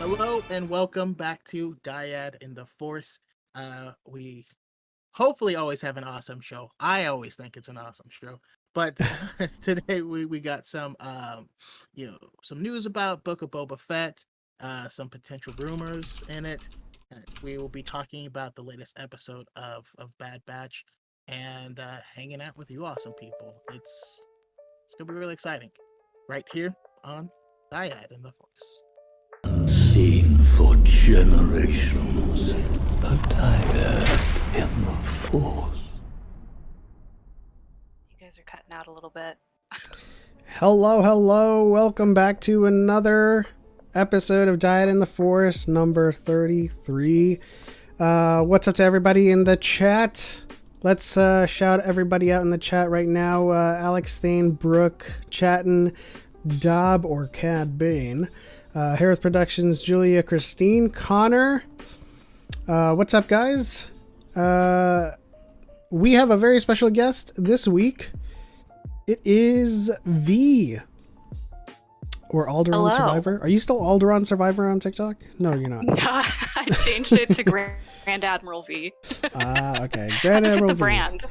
Hello and welcome back to Dyad in the Force. We hopefully always have an awesome show. I always think it's an awesome show. But today we got some some news about Book of Boba Fett, some potential rumors in it. We will be talking about the latest episode of Bad Batch and hanging out with you awesome people. It's gonna be really exciting. Right here on Dyad in the Force. Unseen for generations, a Dyad in the Force. You guys are cutting out a little bit. Hello. Welcome back to another episode of Dyad in the Force, number 33. What's up to everybody in the chat? Let's shout everybody out in the chat right now. Alex Thane, Brooke, Chatton, Dob or Cad Bane, Harris Productions, Julia, Christine, Connor. What's up, guys? We have a very special guest this week. It is V, or Alderaan Hello. Survivor. Are you still Alderaan Survivor on TikTok? No, you're not. I changed it to Grand Admiral V. Okay. Grand Had to fit Admiral the V. brand.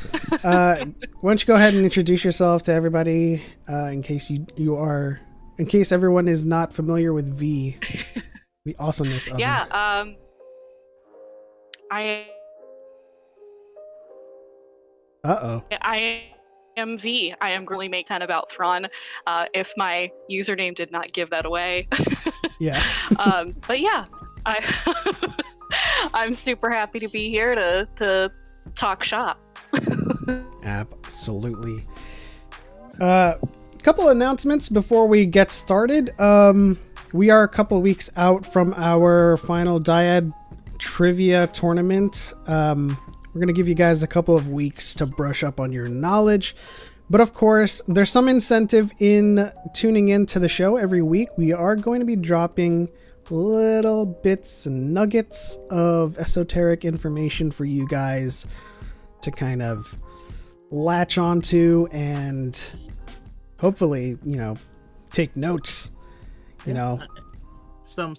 Why don't you go ahead and introduce yourself to everybody, in case in case everyone is not familiar with V, the awesomeness of Yeah. it. I am V. I am Girly Make 10 about Thrawn. If my username did not give that away. Yeah. But yeah, I'm super happy to be here to talk shop. Absolutely. Couple announcements before we get started. We are a couple weeks out from our final Dyad trivia tournament. We're going to give you guys a couple of weeks to brush up on your knowledge. But of course, there's some incentive in tuning in to the show every week. We are going to be dropping little bits and nuggets of esoteric information for you guys to kind of latch onto and hopefully, take notes, Some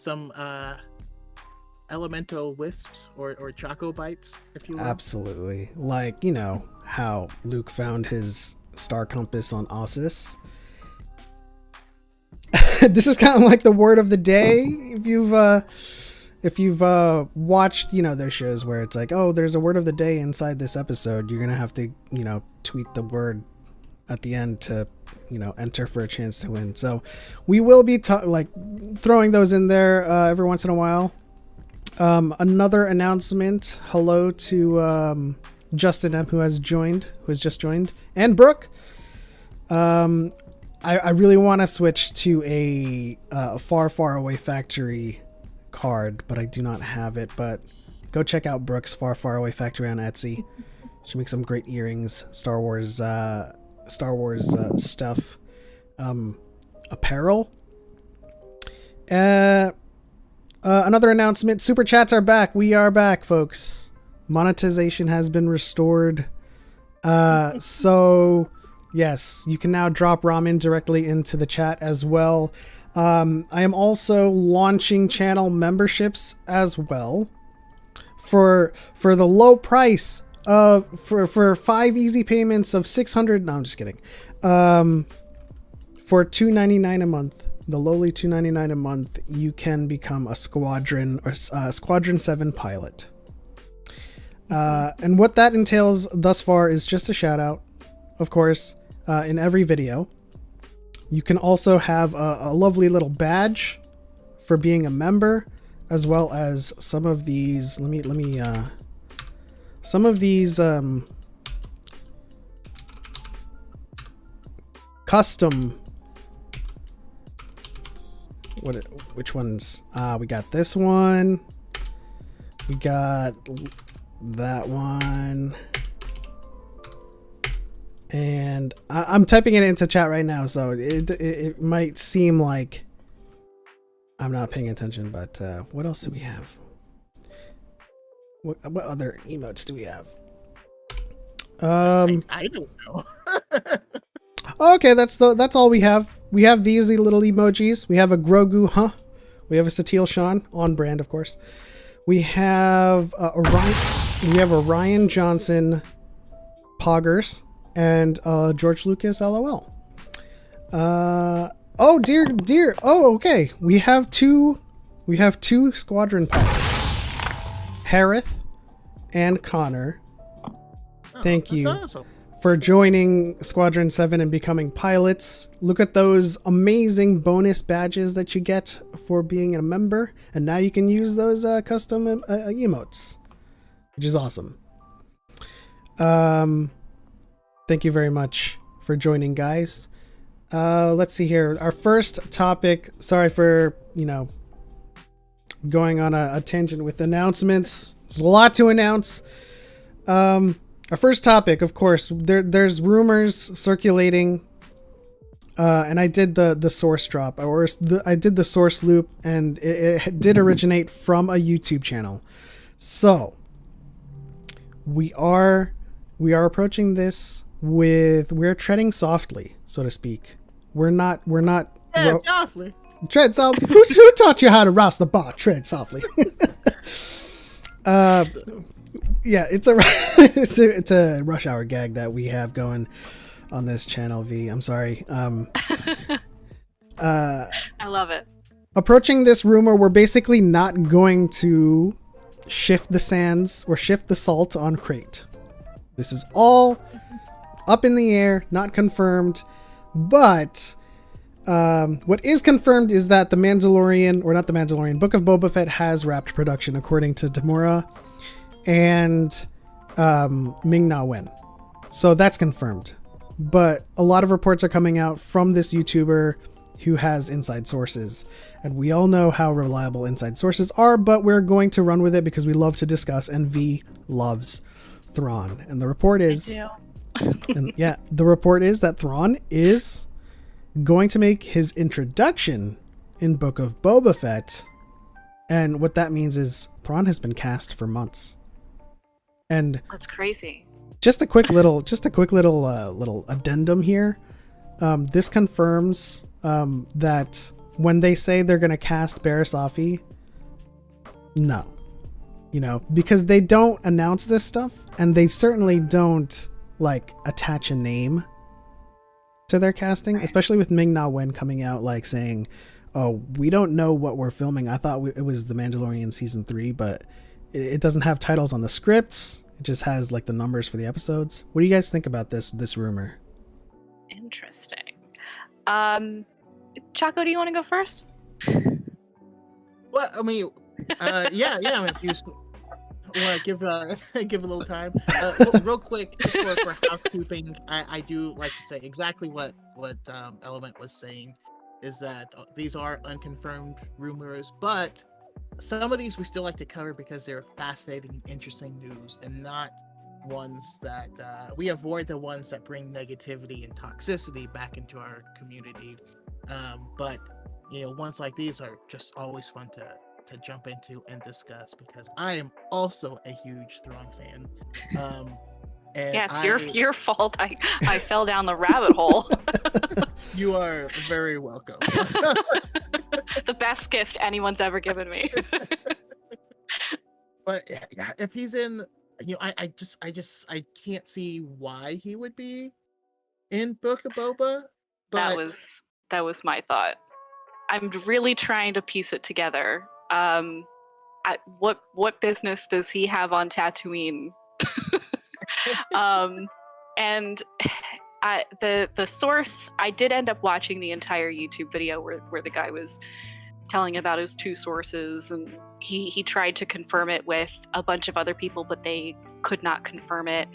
elemental wisps or choco bites, if you will. Absolutely. Like, how Luke found his star compass on Ossus. This is kind of like the word of the day. If you've watched, those shows where it's like, oh, there's a word of the day inside this episode, you're going to have to, tweet the word at the end to, enter for a chance to win. So we will be throwing those in there every once in a while. Another announcement. Hello to Justin M, who has just joined, and Brooke. I really want to switch to a Far Away Factory card, but I do not have it. But go check out Brooke's Far Away Factory on Etsy. She makes some great earrings, Star Wars stuff, apparel. Another announcement. Super chats are back. We are back, folks. Monetization has been restored. So yes, you can now drop ramen directly into the chat as well. I am also launching channel memberships as well for the low price of for 5 easy payments of 600. No, I'm just kidding. For $2.99 a month, the lowly $2.99 a month, you can become a Squadron 7 pilot. And what that entails thus far is just a shout out, of course, in every video. You can also have a lovely little badge for being a member, as well as some of these. Some of these custom. Which ones? We got this one. We got that one. And I'm typing it into chat right now, so it might seem like I'm not paying attention, but what else do we have? What other emotes do we have? I don't know. Okay, that's all we have. We have these little emojis. We have a Grogu, We have a Satil Sean, on brand, of course. We have Orion. We have Orion Johnson, Poggers, and George Lucas, LOL. Oh dear. Oh, okay. We have two squadron pilots, Harith and Connor. Thank you Awesome. for joining Squadron 7 and becoming pilots. Look at those amazing bonus badges that you get for being a member. And now you can use those custom emotes, which is awesome. Thank you very much for joining, guys. Let's see here. Our first topic, sorry for, going on a tangent with announcements. There's a lot to announce. Our first topic, of course, there's rumors circulating, and I did the source drop, I did the source loop, and it did originate from a YouTube channel. So we are approaching this we're treading softly, so to speak. We're not Softly. tread softly. Who taught you how to rouse the bar? Tread softly. Yeah, it's a rush hour gag that we have going on this channel, V. I'm sorry. I love it. Approaching this rumor, we're basically not going to shift the sands or shift the salt on Crate. This is all up in the air, not confirmed. But what is confirmed is that Book of Boba Fett has wrapped production, according to Tamura and Ming-Na Wen. So that's confirmed. But a lot of reports are coming out from this YouTuber who has inside sources. And we all know how reliable inside sources are, but we're going to run with it because we love to discuss, and V loves Thrawn. And the report is... the report is that Thrawn is going to make his introduction in Book of Boba Fett. And what that means is Thrawn has been cast for months. And That's crazy. just a quick little addendum here. This confirms that when they say they're going to cast Barriss Offee, no. Because they don't announce this stuff, and they certainly don't attach a name to their casting, especially with Ming-Na Wen coming out saying, oh, we don't know what we're filming. I thought it was The Mandalorian season 3, but it doesn't have titles on the scripts. It just has the numbers for the episodes. What do you guys think about this rumor? Interesting. Choco, do you want to go first? Well, I mean, yeah. I mean, if you want to give a little time, real quick, just for housekeeping, I do like to say exactly what Element was saying, is that these are unconfirmed rumors, but some of these we still like to cover because they're fascinating, interesting news, and not ones that we avoid the ones that bring negativity and toxicity back into our community. But ones like these are just always fun to jump into and discuss, because I am also a huge Thrawn fan. And yeah, it's your fault. I fell down the rabbit hole. You are very welcome. The best gift anyone's ever given me. But yeah, if he's in, I can't see why he would be in Book of Boba. But that was my thought. I'm really trying to piece it together. What business does he have on Tatooine? And the source, I did end up watching the entire YouTube video where the guy was telling about his two sources, and he tried to confirm it with a bunch of other people, but they could not confirm it.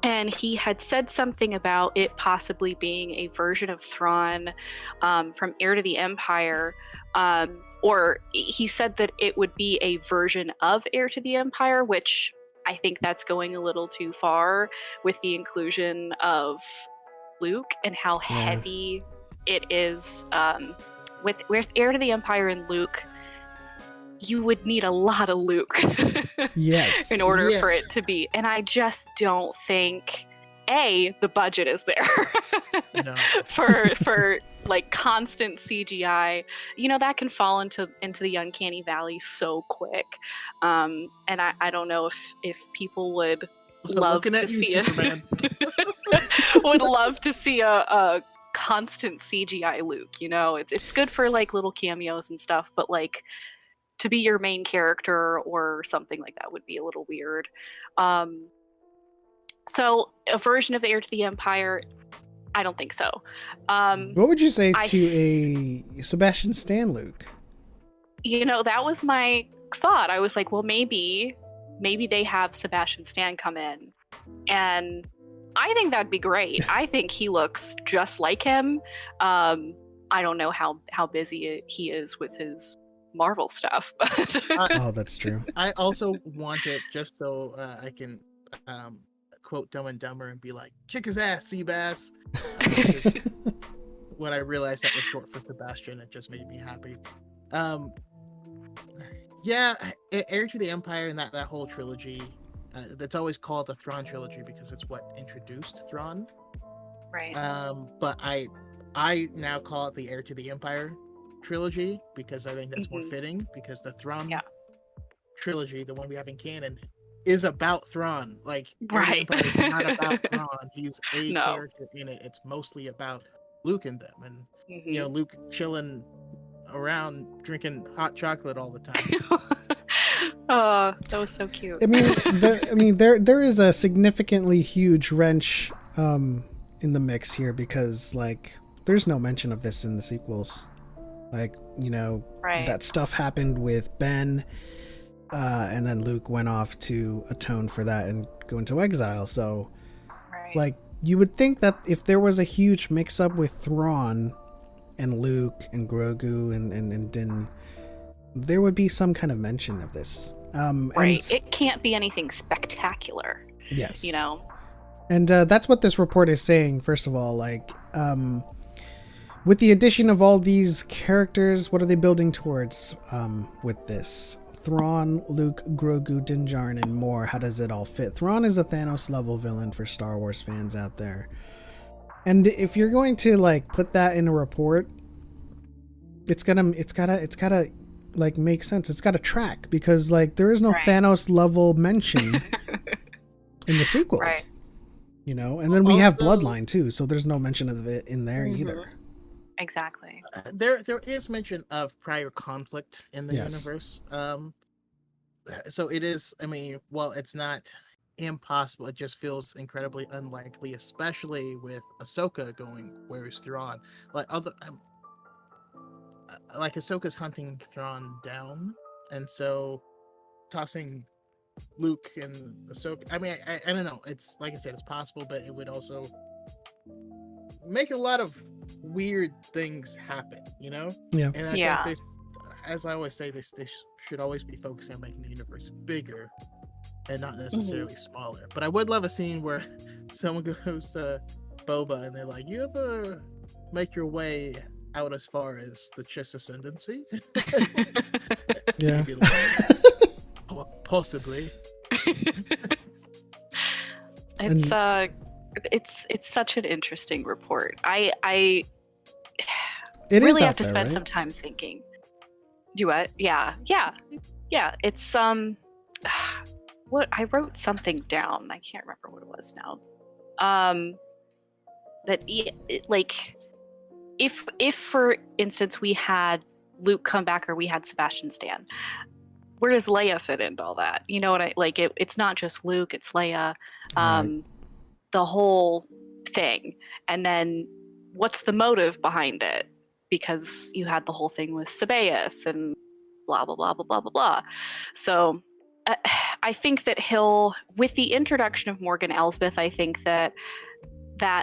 And he had said something about it possibly being a version of Thrawn from Heir to the Empire, or he said that it would be a version of Heir to the Empire, which I think that's going a little too far with the inclusion of Luke and how heavy it is. With Heir to the Empire and Luke, you would need a lot of Luke Yes. in order for it to be. And I just don't think, the budget is there No. for like constant CGI, you know, that can fall into the uncanny valley so quick. And I don't know if people would love Looking to at you, see Superman. would love to see a constant CGI Luke. You know, it's good for like little cameos and stuff, but like to be your main character or something like that would be a little weird. So a version of the Heir to the Empire, I don't think so. What would you say to a Sebastian Stan Luke? You know, that was my thought. I was like, well, maybe they have Sebastian Stan come in, and I think that'd be great. I think he looks just like him. I don't know how busy he is with his Marvel stuff, but Oh, that's true. I also want it just so I can quote Dumb and Dumber and be like, kick his ass, Seabass. When I realized that was short for Sebastian, it just made me happy. Yeah, Heir to the Empire and that whole trilogy, that's always called the Thrawn trilogy because it's what introduced Thrawn. right. But I now call it the Heir to the Empire trilogy because I think that's more fitting, because the Thrawn trilogy, the one we have in canon, is about Thrawn. Like, Right. Heir to the Empire is not about Thrawn. He's a character in it. It's mostly about Luke and them, and you know, Luke chilling around drinking hot chocolate all the time. Oh, that was so cute. I mean, there is a significantly huge wrench in the mix here because like there's no mention of this in the sequels. Like, you know, that stuff happened with Ben, and then Luke went off to atone for that and go into exile. So, like, you would think that if there was a huge mix-up with Thrawn and Luke and Grogu and Din, there would be some kind of mention of this. Right. And it can't be anything spectacular. Yes. You know? And that's what this report is saying, first of all. Like, with the addition of all these characters, what are they building towards with this? Thrawn, Luke, Grogu, Din Djarin, and more. How does it all fit? Thrawn is a Thanos-level villain for Star Wars fans out there. And if you're going to like put that in a report, it's gotta like make sense. It's gotta track because like there is no Thanos-level mention in the sequels. Right. You know, and then we have Bloodline too, so there's no mention of it in there either. Exactly. There is mention of prior conflict in the universe. So it is, I mean, well, it's not impossible. It just feels incredibly unlikely, especially with Ahsoka going, where's Thrawn? Like like Ahsoka's hunting Thrawn down, and so tossing Luke and Ahsoka. I mean, I don't know. It's like I said, it's possible, but it would also make a lot of weird things happen, you know? Yeah. And I think this, as I always say, this should always be focusing on making the universe bigger and not necessarily smaller. But I would love a scene where someone goes to Boba and they're like, you ever make your way out as far as the Chiss Ascendancy? Yeah. Like, possibly. It's such an interesting report. I it really is have to there, spend right? some time thinking. Do what? Yeah. It's what I wrote something down. I can't remember what it was now. Like if for instance we had Luke come back or we had Sebastian Stan, where does Leia fit into all that? You know what I like? It's not just Luke, it's Leia, the whole thing. And then what's the motive behind it? Because you had the whole thing with Sabaoth and blah, blah, blah, blah, blah, blah, blah. So I think that with the introduction of Morgan Elsbeth, I think that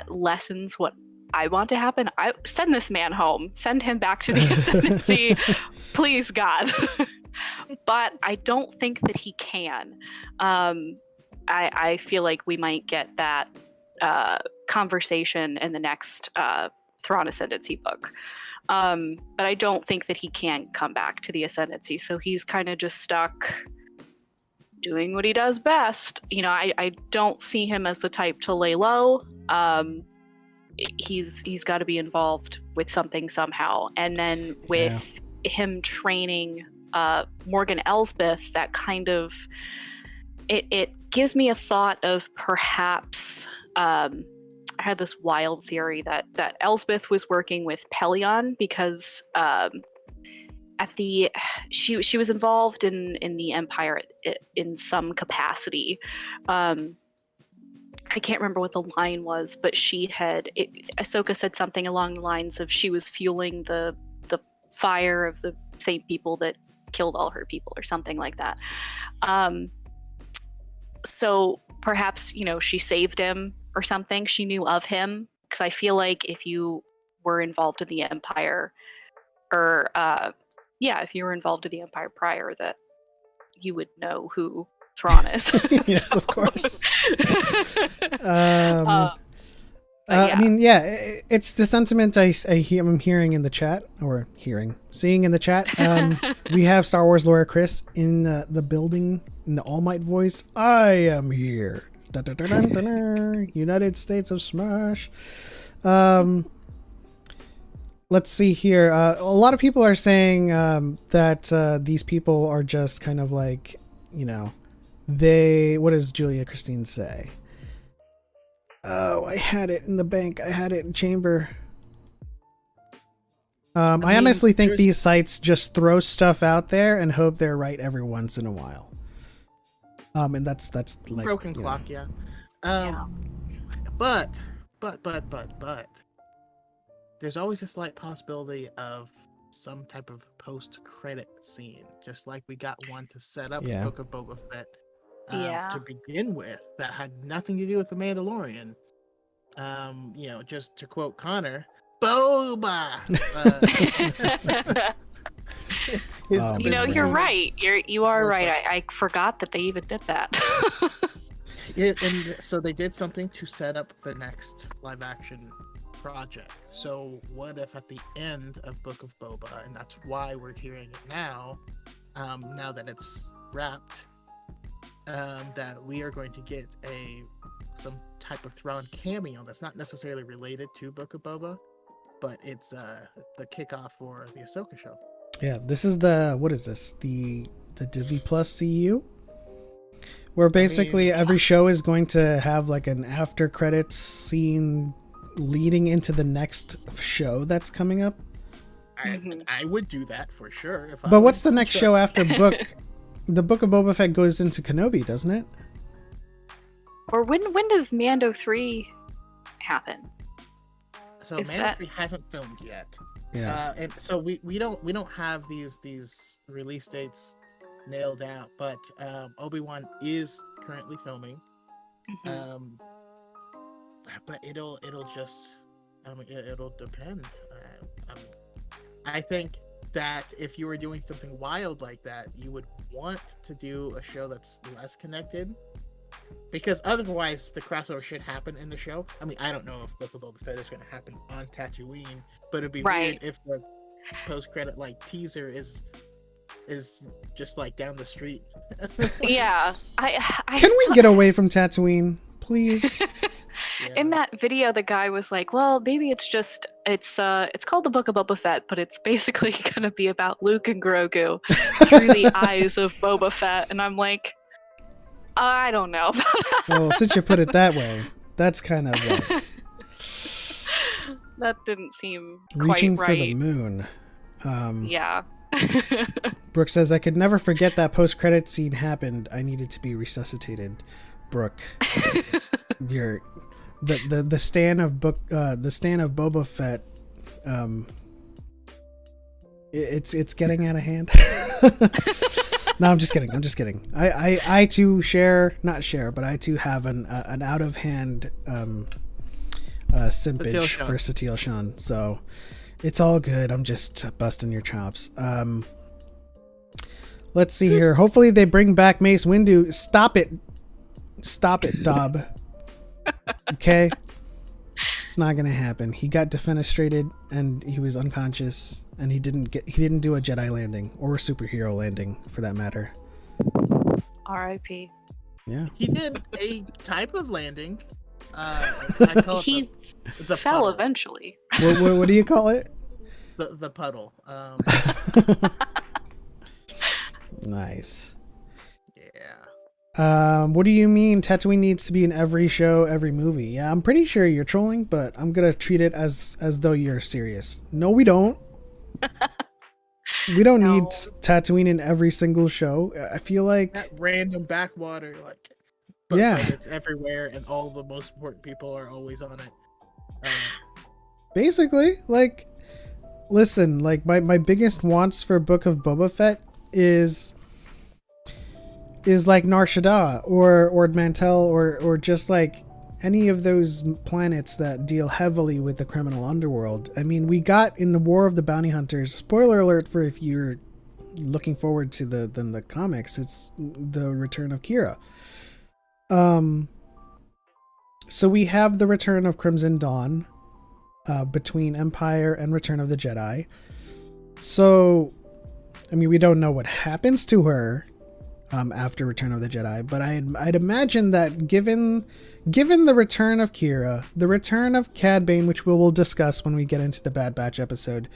lessens what I want to happen. I send this man home. Send him back to the Ascendancy. Please, God. But I don't think that he can. I feel like we might get that conversation in the next Thrawn Ascendancy book. But I don't think that he can come back to the Ascendancy. So he's kind of just stuck doing what he does best. You know, I don't see him as the type to lay low. he's got to be involved with something somehow. And then with him training Morgan Elsbeth, that kind of it gives me a thought of perhaps I had this wild theory that Elsbeth was working with Pelion because she was involved in the Empire in some capacity. I can't remember what the line was, but Ahsoka said something along the lines of she was fueling the fire of the same people that killed all her people, or something like that. So perhaps, she saved him or something. She knew of him, because I feel like if you were involved in the Empire, or if you were involved in the Empire prior, that you would know who Thrawn is. Yes, of course. Yeah. I mean, it's the sentiment I'm hearing in the chat, or seeing in the chat. We have Star Wars Laura Chris in the building in the All Might voice. I am here. United States of Smash. Let's see here. A lot of people are saying that these people are just kind of like, what does Julia Christine say? Oh, I had it in the bank. I had it in chamber. I honestly think these sites just throw stuff out there and hope they're right every once in a while. And that's like broken clock, yeah. But there's always a slight possibility of some type of post-credit scene, just like we got one to set up the Book of Boba Fett to begin with, that had nothing to do with the Mandalorian. Just to quote Connor, Boba. You're right. You are right. I forgot that they even did that. And so they did something to set up the next live-action project. So what if at the end of Book of Boba, and that's why we're hearing it now that it's wrapped, that we are going to get some type of Thrawn cameo that's not necessarily related to Book of Boba, but it's the kickoff for the Ahsoka show. Yeah, this is what is this? The Disney Plus CU? Where basically every show is going to have like an after credits scene leading into the next show that's coming up. I would do that for sure. But what's the next show after Book? The Book of Boba Fett goes into Kenobi, doesn't it? Or when does Mando 3 happen? So Mando 3 hasn't filmed yet. Yeah. And so we don't have these release dates nailed out, but Obi-Wan is currently filming. But it'll depend. I think that if you were doing something wild like that, you would want to do a show that's less connected, because otherwise the crossover should happen in the show. I mean, I don't know if Book of Boba Fett is going to happen on Tatooine, but it'd be weird if the post-credit like teaser is just like down the street. Yeah. Can we get away from Tatooine, please? In that video, the guy was like, well, maybe it's called the Book of Boba Fett, but it's basically going to be about Luke and Grogu through the eyes of Boba Fett. And I'm like, I don't know. Well, since you put it that way, that's kind of like that didn't seem reaching quite for right. the moon. Yeah. Brooke says, I could never forget that post-credit scene happened. I needed to be resuscitated. Brooke, the stan of Boba Fett, it's getting out of hand. No, I'm just kidding. I too I too have an out of hand simpage for Satele Shan, so it's all good. I'm just busting your chops. Let's see here. Hopefully they bring back Mace Windu. Stop it, Dob. Okay, it's not gonna happen. He got defenestrated and he was unconscious, and he didn't do a Jedi landing or a superhero landing for that matter. R.I.P. Yeah, he did a type of landing. I call it He the fell puddle. eventually. What do you call it? The puddle. Nice. Yeah. What do you mean Tatooine needs to be in every show, every movie? Yeah, I'm pretty sure you're trolling, but I'm gonna treat it as though you're serious. No, we don't. We don't need No. Tatooine in every single show. I feel like That random backwater, like, Yeah. but it's everywhere, and all the most important people are always on it. basically, like, listen, like my biggest wants for Book of Boba Fett is like Nar Shaddaa or Ord Mantell or just like any of those planets that deal heavily with the criminal underworld. I mean, we got in the War of the Bounty Hunters. Spoiler alert for if you're looking forward to the comics. It's the return of Kira. So we have the return of Crimson Dawn between Empire and Return of the Jedi. So, I mean, we don't know what happens to her after Return of the Jedi, but I'd imagine that given the return of Kira, the return of Cad Bane, which we will discuss when we get into the Bad Batch episode,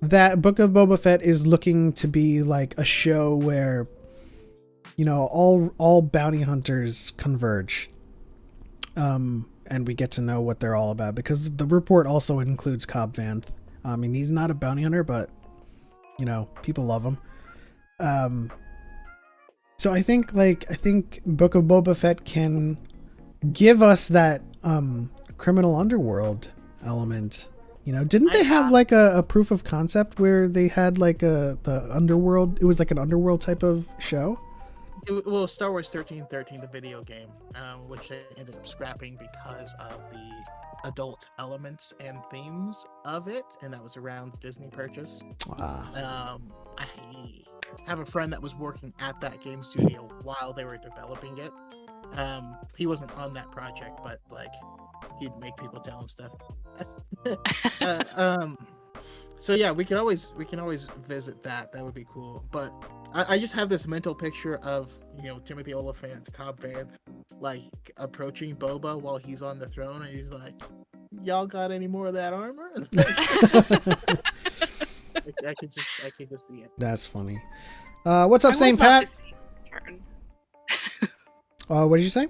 that Book of Boba Fett is looking to be like a show where, you know, all bounty hunters converge. And we get to know what they're all about, because the report also includes Cobb Vanth. I mean, he's not a bounty hunter, but, you know, people love him. So I think Book of Boba Fett can give us that criminal underworld element. You know, didn't they have like a proof of concept where they had like the underworld? It was like an underworld type of show. Well, Star Wars 1313, the video game, which they ended up scrapping because of the adult elements and themes of it, and that was around the Disney purchase. I have a friend that was working at that game studio while they were developing it. He wasn't on that project, but like he'd make people tell him stuff. So yeah, we can always visit that. That would be cool. But I just have this mental picture of, you know, Timothy Olyphant, Cobb Vanth, like approaching Boba while he's on the throne, and he's like, "Y'all got any more of that armor?" I could just see it. That's funny. What's up, St. Pat? What did you say?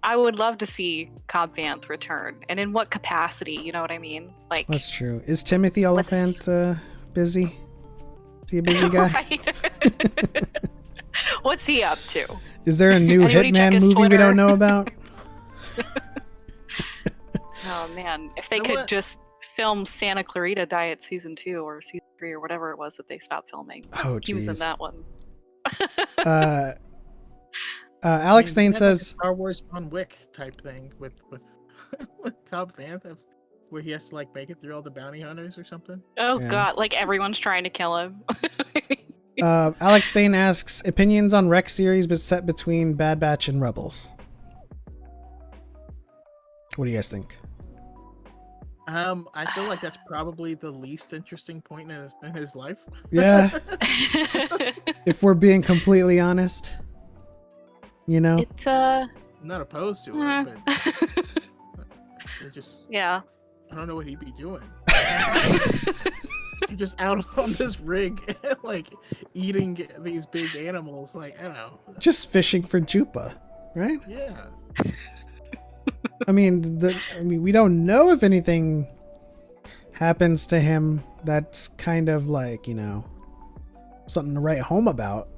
I would love to see Cobb Vanth return, and in what capacity? You know what I mean? Like, That's true. Is Timothy Olyphant busy? Is he a busy guy? Right. What's he up to? Is there a new Anybody check Hitman his movie we Twitter? don't know about? Oh man, if they could just film Santa Clarita Diet season 2 or season 3 or whatever it was that they stopped filming. Oh, He was in jeez. that one. Alex Thane Like a says, Star Wars John Wick type thing with Cobb Vanth, where he has to like make it through all the bounty hunters or something. Oh Yeah. god, like everyone's trying to kill him. Alex Thane asks, opinions on Rex series but set between Bad Batch and Rebels. What do you guys think? I feel like that's probably the least interesting point in his life. Yeah, if we're being completely honest. You know? It's I'm not opposed to it, but it just yeah. I don't know what he'd be doing. You're just out on this rig, like eating these big animals. Like, I don't know. Just fishing for Jupa, right? Yeah. I mean, we don't know if anything happens to him that's kind of like, you know, something to write home about.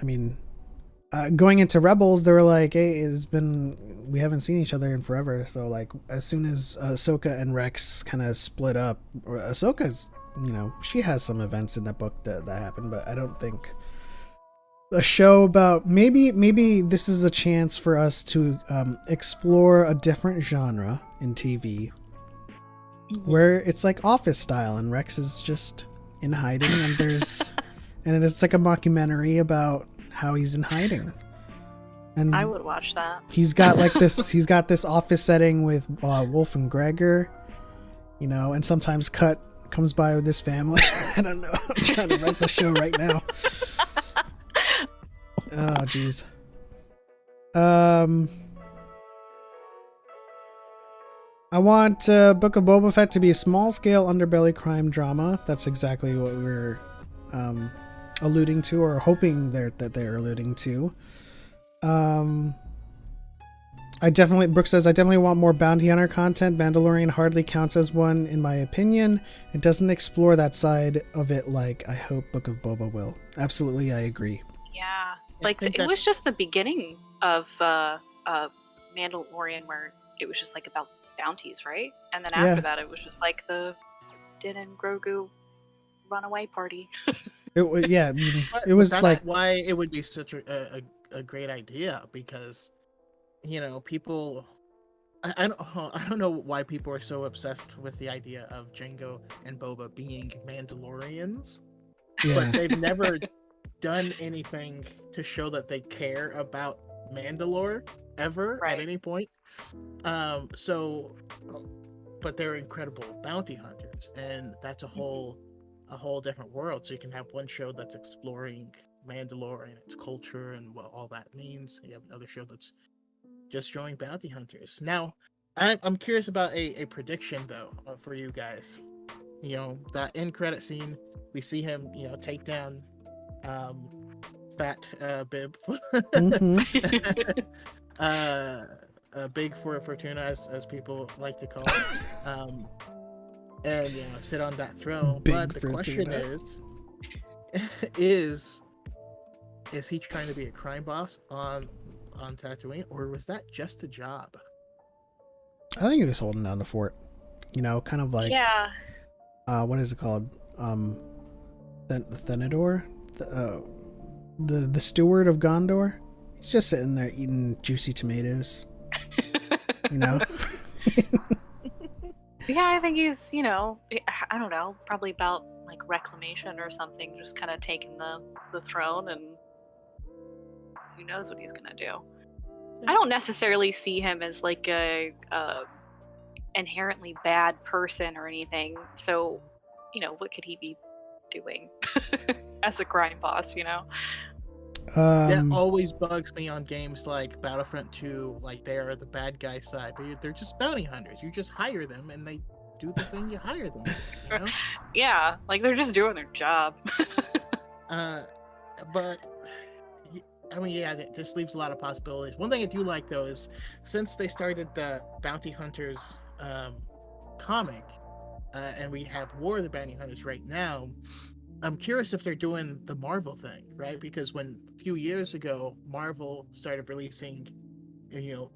I mean, going into Rebels, they were like, hey, we haven't seen each other in forever. So like, as soon as Ahsoka and Rex kind of split up, or Ahsoka's, you know, she has some events in that book that happened, but I don't think a show about, maybe this is a chance for us to explore a different genre in TV where it's like Office style and Rex is just in hiding and and it's like a mockumentary about how he's in hiding. And I would watch that. he's got this office setting with Wolf and Gregor, you know, and sometimes Cut comes by with his family. I don't know. I'm trying to write the show right now. Oh, jeez. I want Book of Boba Fett to be a small-scale underbelly crime drama. That's exactly what we're alluding to, or hoping that they're alluding to. Brooke says, I definitely want more bounty hunter content. Mandalorian hardly counts as one, in my opinion. It doesn't explore that side of it like I hope Book of Boba will. Absolutely, I agree. Yeah, like it was just the beginning of Mandalorian where it was just like about bounties, right? And then after that, it was just like the Din and Grogu runaway party. It was that's like why it would be such a great idea, because people. I don't know why people are so obsessed with the idea of Jango and Boba being Mandalorians, but they've never done anything to show that they care about Mandalore ever at any point. But they're incredible bounty hunters, and that's a whole different world. So you can have one show that's exploring Mandalore and its culture and what all that means. You have another show that's just showing bounty hunters. Now, I'm curious about a prediction though for you guys. That end credit scene, we see him, take down Fat Bib. Big Fortuna, as people like to call it, and sit on that throne. Big but the Fortuna. question is he trying to be a crime boss on Tatooine, or was that just a job? I think he was holding down the fort. Kind of like what is it called? Thenador, the steward of Gondor. He's just sitting there eating juicy tomatoes. Yeah, I think he's, I don't know, probably about like reclamation or something, just kind of taking the throne, and who knows what he's gonna do. I don't necessarily see him as like a inherently bad person or anything. So, what could he be doing as a crime boss? That always bugs me on games like Battlefront 2. Like, they are the bad guy side, but they're just bounty hunters. You just hire them and they do the thing you hire them to, Yeah, like they're just doing their job. But I mean, that just leaves a lot of possibilities. One thing I do like though is, since they started the Bounty Hunters comic, and we have War of the Bounty Hunters right now, I'm curious if they're doing the Marvel thing, right? Because when a few years ago Marvel started releasing,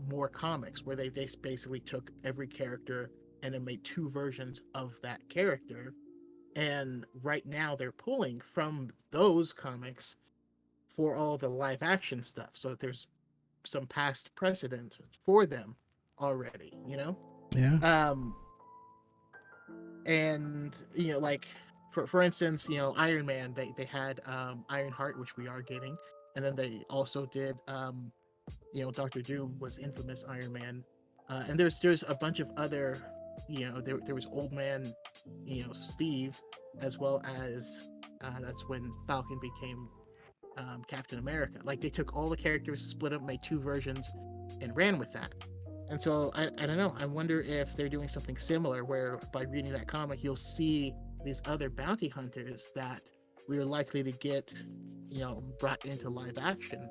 more comics where they basically took every character and then made two versions of that character, and right now they're pulling from those comics for all the live action stuff, so that there's some past precedent for them already. And like, for instance, Iron Man, they had Ironheart, which we are getting, and then they also did Doctor Doom was infamous Iron Man, and there's a bunch of other, there was Old Man, Steve, as well as that's when Falcon became Captain America. Like, they took all the characters, split up, made two versions, and ran with that. And so I don't know, I wonder if they're doing something similar, where by reading that comic you'll see these other bounty hunters that we're likely to get brought into live action,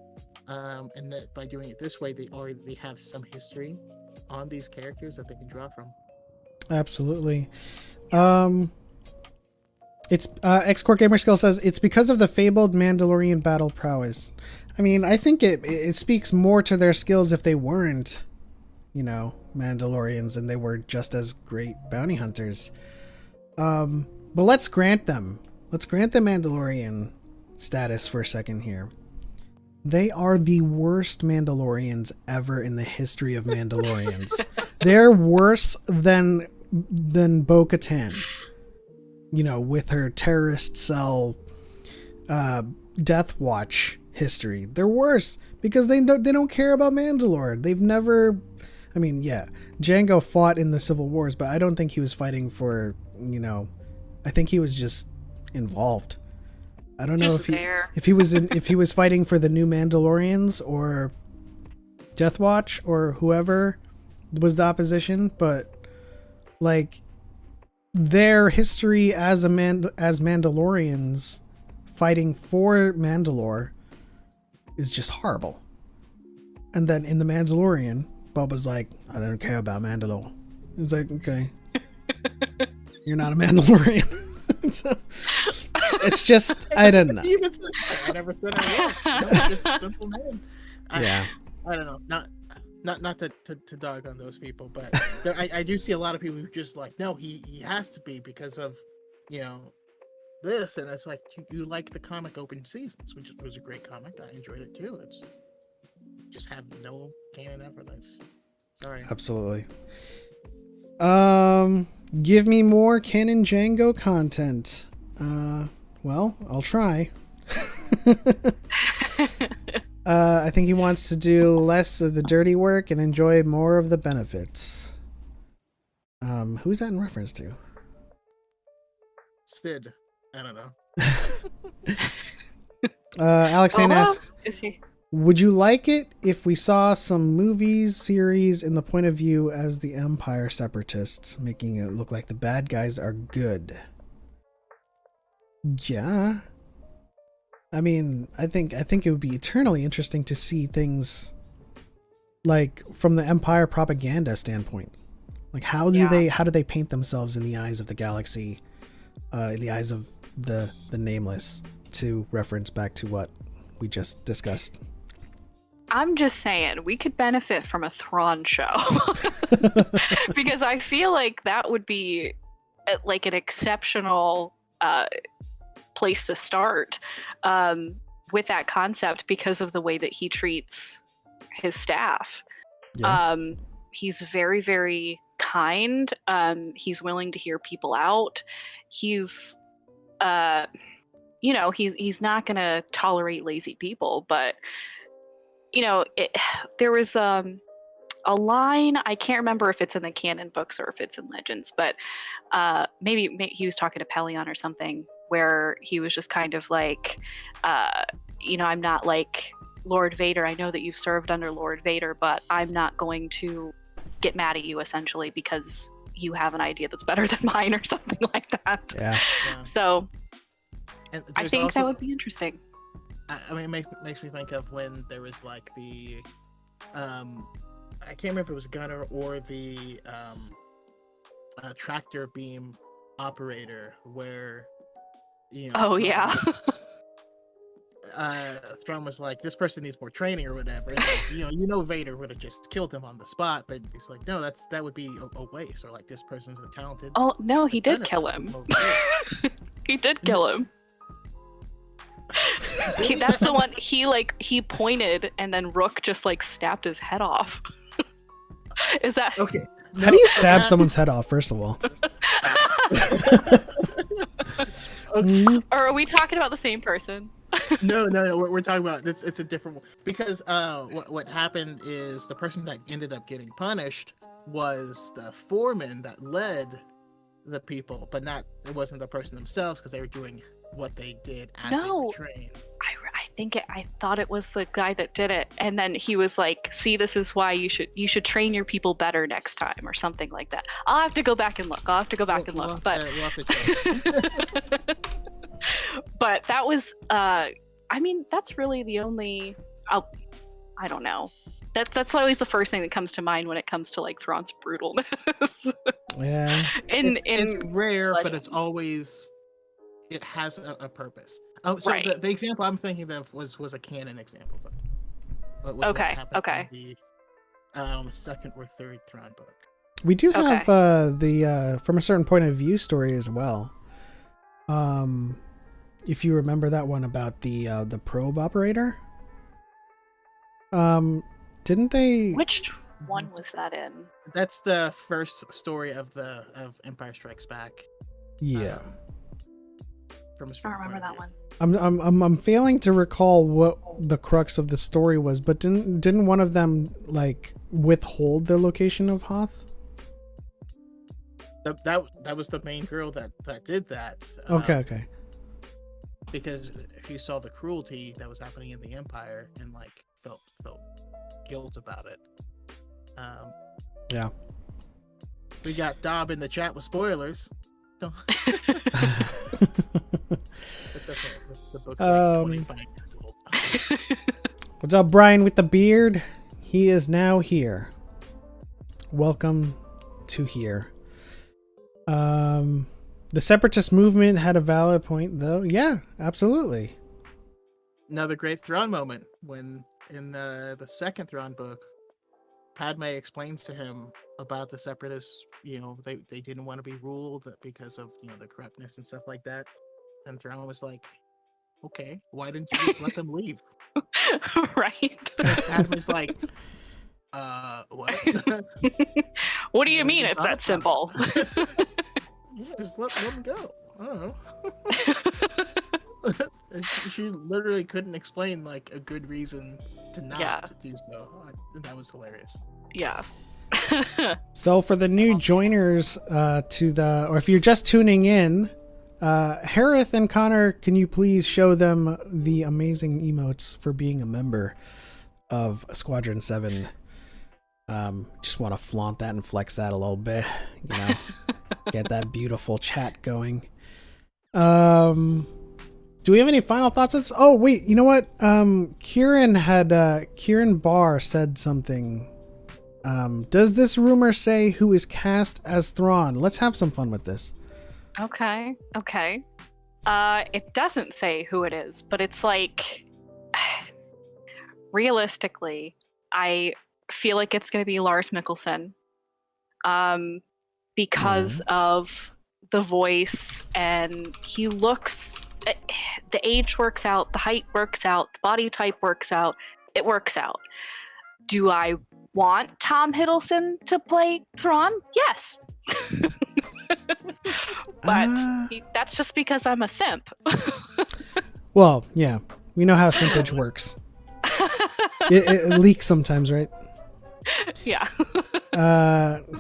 and that by doing it this way they already have some history on these characters that they can draw from. Absolutely. It's X-Core Gamer Skill says it's because of the fabled Mandalorian battle prowess. I mean, I think it speaks more to their skills if they weren't, Mandalorians, and they were just as great bounty hunters. But let's grant them Mandalorian status for a second here. They are the worst Mandalorians ever in the history of Mandalorians. They're worse than Bo-Katan. With her terrorist cell, Death Watch history. They're worse because they don't care about Mandalore. They've never, I mean, yeah, Jango fought in the Civil Wars, but I don't think he was fighting for, I think he was just involved. I don't know if he was fighting for the new Mandalorians or Death Watch or whoever was the opposition, but like their history as as Mandalorians fighting for Mandalore is just horrible. And then in The Mandalorian, Boba's like, I don't care about Mandalore. It's like, okay, you're not a Mandalorian. So, it's just, I don't know. I never said I was. I'm just a simple man. I don't know. Not to dog on those people, but I do see a lot of people who just like, no, he has to be because of, this, and it's like you like the comic Open Seasons, which was a great comic. I enjoyed it too. It's just have no canon evidence. Sorry. Absolutely. Give me more canon Django content. Well, I'll try. I think he wants to do less of the dirty work and enjoy more of the benefits. Who's that in reference to? Sid. I don't know. Alexandre asks, Is he? would you like it if we saw some movies, series in the point of view as the Empire separatists, making it look like the bad guys are good? Yeah. I mean, I think it would be eternally interesting to see things like from the Empire propaganda standpoint. Like how do they paint themselves in the eyes of the galaxy, in the eyes of the nameless, to reference back to what we just discussed. I'm just saying, we could benefit from a Thrawn show. Because I feel like that would be like an exceptional place to start with that concept because of the way that he treats his staff. Yeah. He's very, very kind. He's willing to hear people out. He's he's not going to tolerate lazy people, but there was a line, I can't remember if it's in the canon books or if it's in Legends, but maybe he was talking to Pelion or something, where he was just kind of like, I'm not like Lord Vader. I know that you've served under Lord Vader, but I'm not going to get mad at you, essentially, because you have an idea that's better than mine or something like that. Yeah. So And I think also, that would be interesting. I mean, it makes me think of when there was like the, I can't remember if it was Gunner or the tractor beam operator, where Oh yeah. Thrawn was like, this person needs more training or whatever. And like, Vader would have just killed him on the spot, but he's like, no, that would be a waste. Or like, this person's a talented. Oh no, he did kill him. He did kill him. That's the one. He pointed, and then Rook just like snapped his head off. Is that okay? How do you stab someone's head off? First of all. Okay. Or are we talking about the same person? No. We're talking about it's a different one, because what happened is the person that ended up getting punished was the foreman that led the people, but it wasn't the person themselves, because they were doing what they did as they were trained. I thought it was the guy that did it, and then he was like, see, this is why you should train your people better next time, or something like that. I'll have to go back and look. But We'll have to check. But that was that's really the only I don't know. That's always the first thing that comes to mind when it comes to like Thrawn's brutalness. Yeah. It's rare, but Legends. it's always, it has a purpose. Oh, so Right. the example I'm thinking of was a canon example. What Okay. happened in the second or third Thrawn book. We do have the from a certain point of view story as well. If you remember that one about the probe operator. Didn't they? Which one was that in? That's the first story of Empire Strikes Back. Yeah. From a I don't remember that one. I'm failing to recall what the crux of the story was, but didn't one of them like withhold the location of Hoth? That was the main girl that did that. Okay. Because she saw the cruelty that was happening in the Empire and like felt guilt about it. Yeah. We got Dob in the chat with spoilers. Don't- It's okay. The book's like 25 years old. What's up, Brian with the beard? He is now here. Welcome to here. The separatist movement had a valid point, though. Yeah, absolutely. Another great Thrawn moment when in the second Thrawn book, Padme explains to him about the separatists. You know, they didn't want to be ruled because of, you know, the corruptness and stuff like that. And Thrawn was like, "Okay, why didn't you just let them leave?" Right. And Padme's like, what?" What do you mean you it's thought that simple? Yeah, just let them go. I don't know. She literally couldn't explain like a good reason to not do so. That was hilarious. Yeah. So for the new joiners or if you're just tuning in, Harith and Connor, can you please show them the amazing emotes for being a member of Squadron 7? Just want to flaunt that and flex that a little bit, you know, get that beautiful chat going. Do we have any final thoughts? Oh, wait, you know what? Kieran Barr said something. Does this rumor say who is cast as Thrawn? Let's have some fun with this. Okay. It doesn't say who it is, but it's like, realistically, I feel like it's going to be Lars Mikkelsen, because of the voice, and he looks, the age works out, the height works out, the body type works out, it works out. Do I want Tom Hiddleston to play Thrawn? Yes. But that's just because I'm a simp. Well, yeah, we know how simpage works. It leaks sometimes, right? Yeah.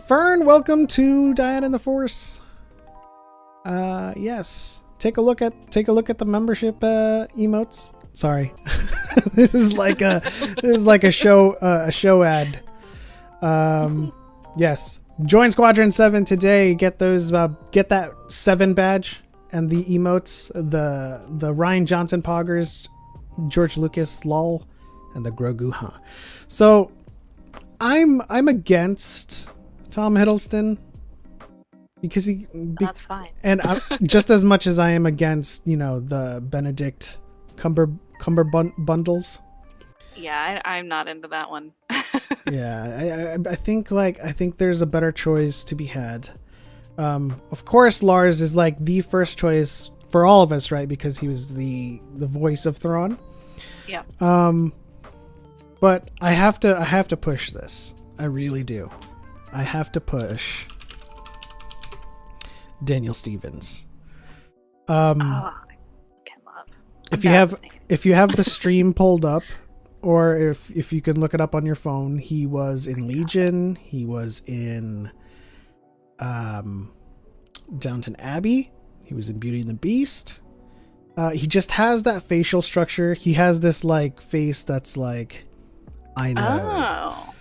Fern, welcome to Dyad in the Force. Yes. Take a look at the membership emotes. Sorry. This is like a show ad. Yes. Join Squadron 7 today. Get that 7 badge and the emotes, the Ryan Johnson poggers, George Lucas lol, and the Grogu huh. So I'm against Tom Hiddleston because That's fine. and just as much as I am against, you know, the Benedict Cumberbundles. Yeah, I'm not into that one. Yeah, I think there's a better choice to be had. Of course, Lars is like the first choice for all of us, right? Because he was the voice of Thrawn. Yeah. But I have to push this. I really do. I have to push Daniel Stevens. Look him up. If you have the stream pulled up, or if you can look it up on your phone, he was in Legion. He was in Downton Abbey. He was in Beauty and the Beast. He just has that facial structure. He has this like face that's like, I know. Oh.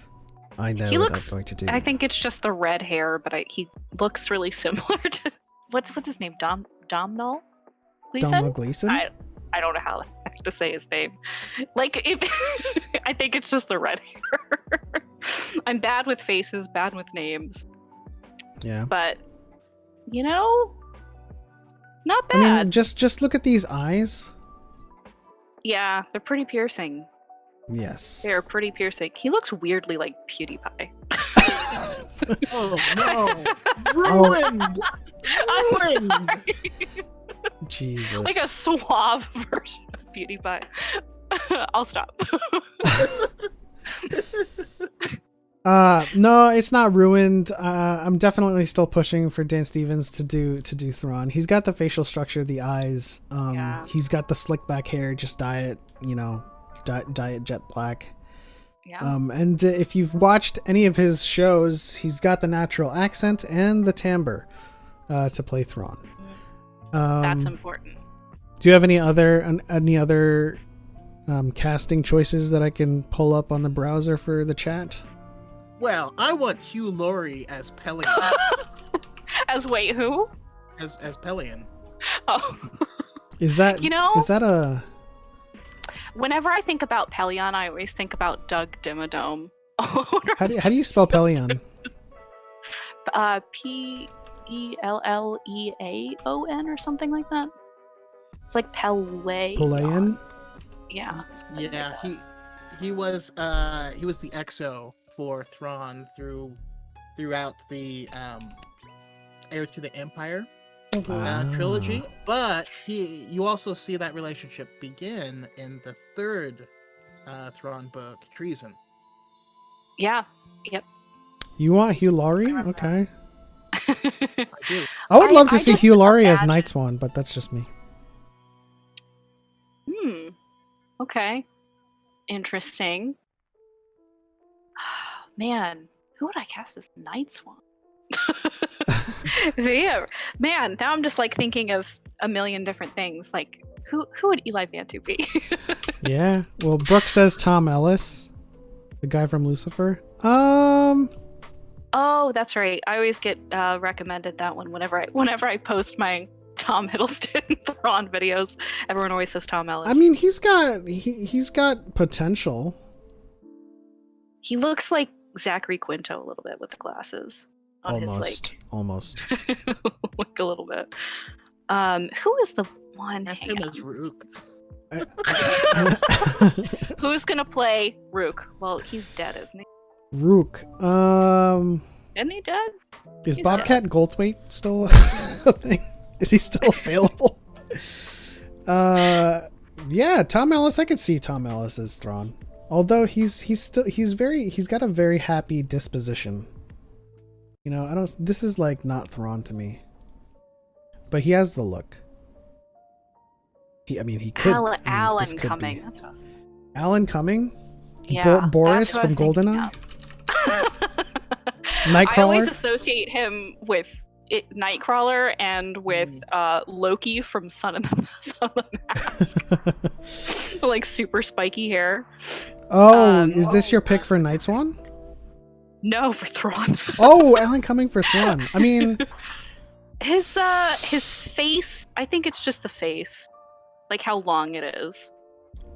I know He what looks, I'm going to do. I think it's just the red hair, but he looks really similar to what's his name? Domhnall Gleeson? Domhnall Gleeson? I don't know how to say his name. Like, if I think it's just the red hair. I'm bad with faces, bad with names. Yeah. But, you know, not bad. I mean, just look at these eyes. Yeah, they're pretty piercing. Yes. They're pretty piercing. He looks weirdly like PewDiePie. Oh no! Ruined. Ruined. Jesus. Like a suave version of PewDiePie. I'll stop. No, it's not ruined. I'm definitely still pushing for Dan Stevens to do Thrawn. He's got the facial structure, the eyes. Yeah. He's got the slick back hair. Just dye it, you know, dye it jet black. Yeah. And if you've watched any of his shows, he's got the natural accent and the timbre to play Thrawn. That's important. Do you have any other casting choices that I can pull up on the browser for the chat? Well, I want Hugh Laurie as Pelion. As wait, who? as Pelion. Oh. Is that a? Whenever I think about Pelion, I always think about Doug Dimmadome. How do you spell Pelion? Pelleaon or something like that. It's like Peleon. Pelion? Yeah. Yeah, he was the EXO for Thrawn throughout the Heir to the Empire trilogy, but you also see that relationship begin in the third Thrawn book, Treason. Yeah. Yep. You want Hugh Laurie? Okay. I do. I would love to see just Hugh Laurie as imagine- Night Swan, but that's just me. Okay. Interesting. Man, who would I cast as Night Swan? Yeah, man. Now I'm just like thinking of a million different things. Like, who would Eli Vantu be? Yeah. Well, Brooke says Tom Ellis, the guy from Lucifer. Oh, that's right. I always get recommended that one whenever I post my Tom Hiddleston Thrawn videos. Everyone always says Tom Ellis. I mean, he's got potential. He looks like Zachary Quinto a little bit with the glasses. On Almost. Like a little bit. Who is the one? That's him as Rook. Who's gonna play Rook? Well, he's dead, isn't he? Rook. Isn't he dead? Is He's Bobcat Goldthwait still a thing? Is he still available? Yeah, Tom Ellis. I could see Tom Ellis as Thrawn. Although he's got a very happy disposition. You know, this is like not Thrawn to me. But he has the look. He could. Alan this could Cumming. be. That's what I was Alan Cumming? Yeah, Boris that's from what I was GoldenEye? I Nightcrawler? always associate him with Nightcrawler and with Loki from Son of the Mask. Like super spiky hair. Oh, is this your pick for Night Swan? No, for Thrawn. Oh, Alan Cumming for Thrawn. I mean, his face. I think it's just the face, like how long it is.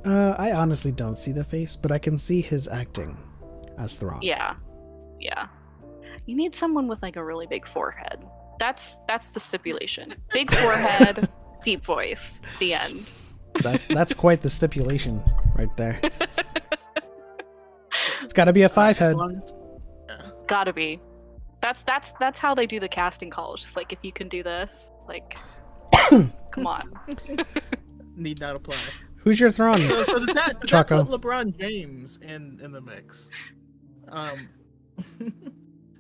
I honestly don't see the face, but I can see his acting as Thrawn. Yeah. You need someone with like a really big forehead. That's the stipulation. Big forehead, deep voice. The end. That's quite the stipulation right there. It's got to be a 5 head. Gotta be. That's how they do the casting calls. Just like, if you can do this, like, come on. Need not apply. Who's your Thrawn? So does that Choco. put LeBron James in the mix?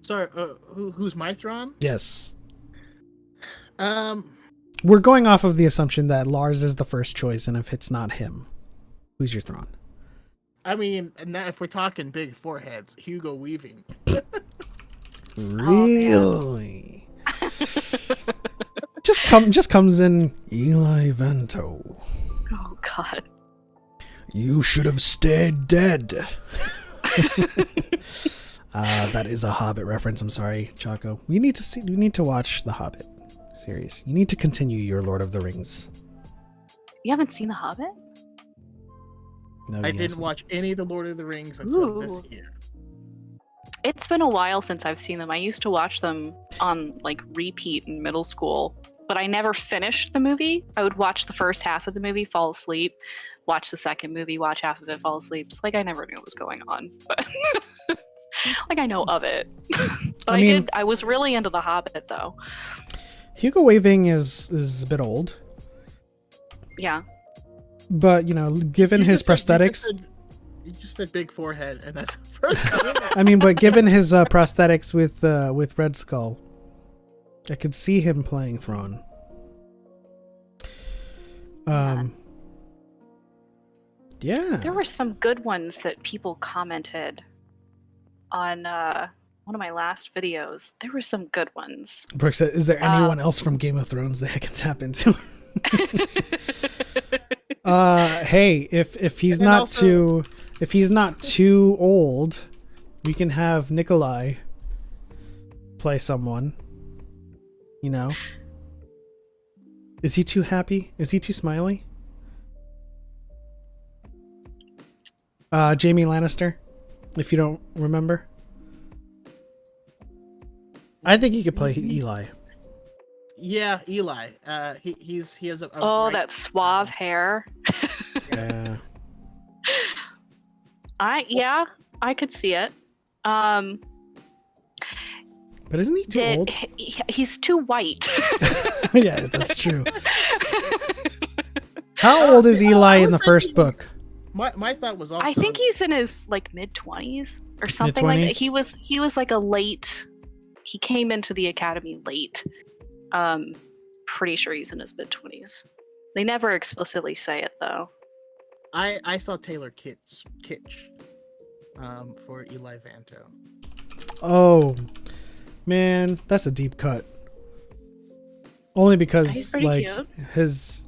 Sorry, who's my Thrawn? Yes. Um, We're going off of the assumption that Lars is the first choice, and if it's not him, who's your Thrawn? I mean, now if we're talking big foreheads, Hugo Weaving. Really? just comes in Eli Vento. Oh God. You should have stayed dead. That is a Hobbit reference. I'm sorry, Choco. We need to watch the Hobbit series. You need to continue your Lord of the Rings. You haven't seen The Hobbit? No, I he didn't hasn't. watch any of the Lord of the Rings until this Ooh. year. It's been a while since I've seen them. I used to watch them on like repeat in middle school, but I never finished the movie. I would watch the first half of the movie, fall asleep, watch the second movie, watch half of it, fall asleep. It's like I never knew what was going on, but like I know of it. But I was really into The Hobbit though. Hugo Weaving is a bit old, Yeah. but given his prosthetics, You just said big forehead, and that's the first time. I mean, but given his prosthetics with Red Skull, I could see him playing Thrawn. Yeah. There were some good ones that people commented on one of my last videos. There were some good ones. Brooke said, "Is there anyone else from Game of Thrones that I can tap into?" Hey, if he's And not also- too old, We can have Nikolai play someone. You know? Is he too happy? Is he too smiley? Jamie Lannister, if you don't remember. I think he could play Eli. Yeah, Eli. He has a Oh, bright- that suave hair. Yeah. I could see it. But isn't he too old? He's too white. Yeah, that's true. How old is Eli in the first book? My thought was also. I think he's in his like mid-20s or something like that. Mid-20s? He was like a late. He came into the academy late. Pretty sure he's in his mid-20s. They never explicitly say it though. I saw Taylor Kitsch for Eli Vanto. Oh, man, that's a deep cut. Only He's because pretty like cute. his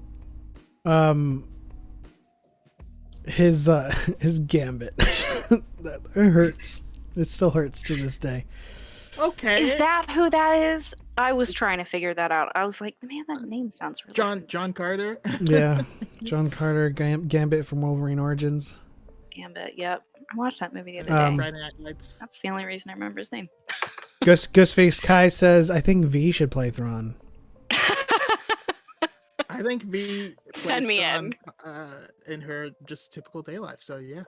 gambit that it hurts. It still hurts to this day. Okay. Is that who that is? I was trying to figure that out. I was like, man, that name sounds really John Carter? Yeah, John Carter, Gambit from Wolverine Origins. Gambit. Yep, I watched that movie the other day. Friday Night Lights. That's the only reason I remember his name. Ghostface Kai says, "I think V should play Thrawn." I think V Send plays me Dawn, in her just typical day life. So yeah.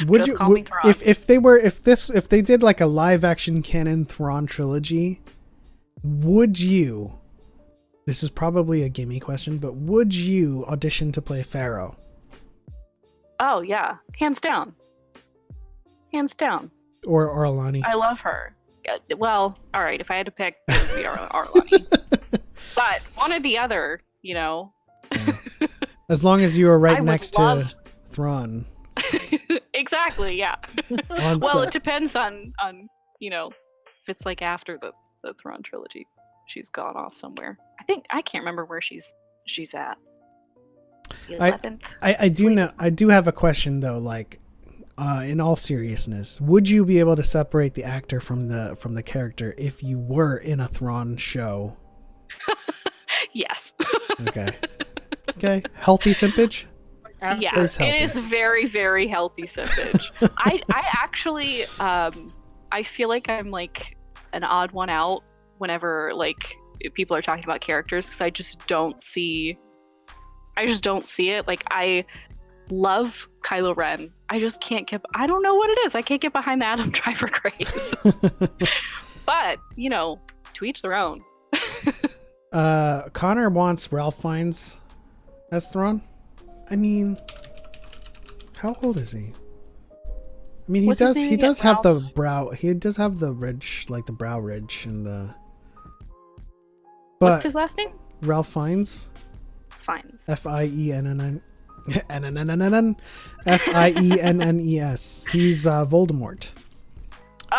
Would Just you call me Thrawn. if they did like a live action canon Thrawn trilogy, would you, this is probably a gimme question, but would you audition to play Pharaoh? Oh yeah, hands down. Hands down. Or Alani? I love her. Well, all right. If I had to pick, it would be Arlani. But one or the other, you know. As long as you were right I would next love- to Thrawn. Exactly. Yeah. On Well, set. it depends on you know, if it's like after the Thrawn trilogy, she's gone off somewhere. I can't remember where she's at. The 11th. I do have a question though, like in all seriousness, would you be able to separate the actor from the character if you were in a Thrawn show? Yes. Okay. Healthy simpage? Yeah, It's healthy. it is very, very healthy simpage. I actually, I feel like I'm like an odd one out whenever like people are talking about characters because I just don't see it. Like I love Kylo Ren. I just can't get. I don't know what it is. I can't get behind the Adam Driver craze. But you know, to each their own. Connor wants Ralph Fiennes as Thrawn. I mean, how old is he? I mean, he What's his does name he again? does have the Ralph? brow. He does have the ridge, like the brow ridge and the. What's But his last name? Ralph Fiennes, Fiennes. Fiennes, Fiennes. He's Voldemort,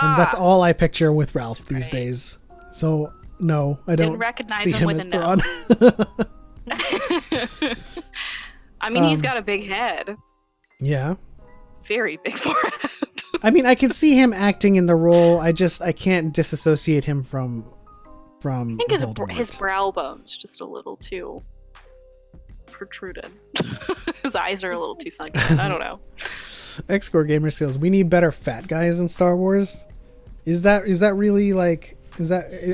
and that's all I picture with Ralph these Right. days. So no, I Didn't don't recognize see him him with as a no. Thrawn. I mean, he's got a big head, Yeah. very big forehead. I mean, I can see him acting in the role. I can't disassociate him from I think his Voldemort. brow bone's just a little too protruded. His eyes are a little too sunken. I don't know. X-Core Gamer Skills. We need better fat guys in Star Wars. Is that really like?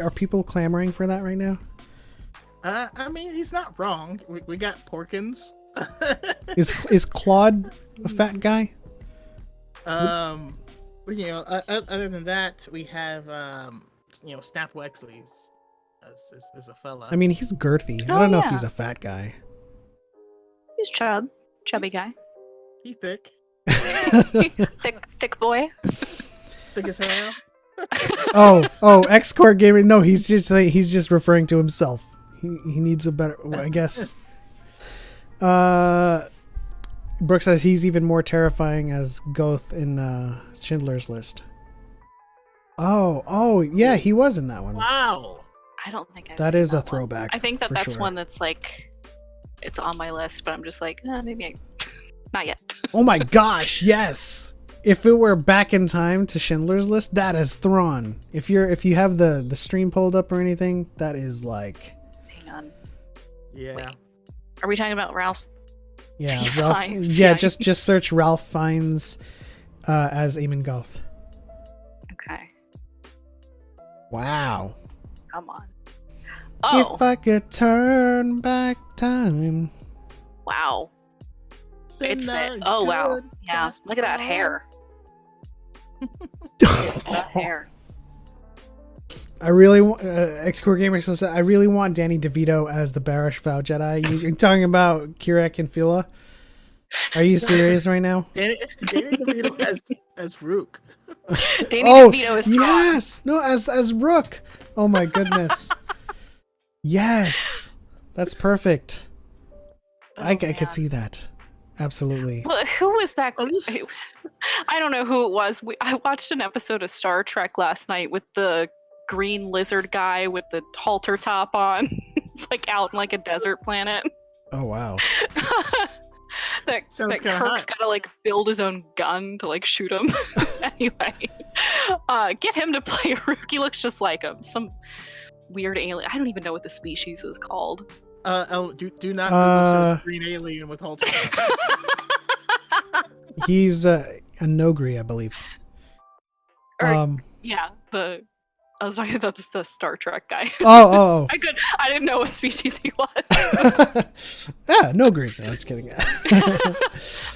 Are people clamoring for that right now? I mean, he's not wrong. We got Porkins. Is Claude a fat guy? You know, other than that, we have you know, Snap Wexley's is a fella. I mean, he's girthy. I Oh, don't know if yeah. he's a fat guy. He's chubby guy, he thick thick boy. thick as hell. Oh, X-Core Gamer. No, he's just referring to himself. He needs a better. Well, I guess. Brooke says he's even more terrifying as Goth in Schindler's List. Oh, yeah, he was in that one. Wow. I don't think I've That seen is a that one. throwback. I think for that's sure. one that's like, it's on my list, but I'm just like, maybe not yet. Oh my gosh, yes. if it were back in time to Schindler's List, that is Thrawn. If you have the stream pulled up or anything, that is like. Hang on. Yeah. Wait. Are we talking about Ralph? Yeah, Ralph. Yeah, just search Ralph Fiennes as Eamon Goth. Okay. Wow. Come on. Oh. If I could turn back time. Wow. It's that. Not Oh wow. good, Yeah. just Look at that wrong. hair. That hair. I really want X-Core Gamer says I really want Danny DeVito as the Barish Vow Jedi. You're talking about Kirak and Fila? Are you serious right now? Danny DeVito as Rook. Danny DeVito is Thrawn. yes, no, as Rook. Oh my goodness. Yes, that's perfect. I could see that. Absolutely. Well, who was that? Oh, It was, I don't know who it was. I watched an episode of Star Trek last night with the green lizard guy with the halter top on. It's like out in like a desert planet. Oh wow. that Sounds that kinda Kirk's hot. gotta like build his own gun to like shoot him. Anyway, get him to play Rook. He looks just like him. Some weird alien. I don't even know what the species is called. Do not Google search green alien with halter. He's a Nogri, I believe. Or- Yeah, I was talking about the Star Trek guy. Oh. I didn't know what species he was. Nogri. No, I'm just kidding. I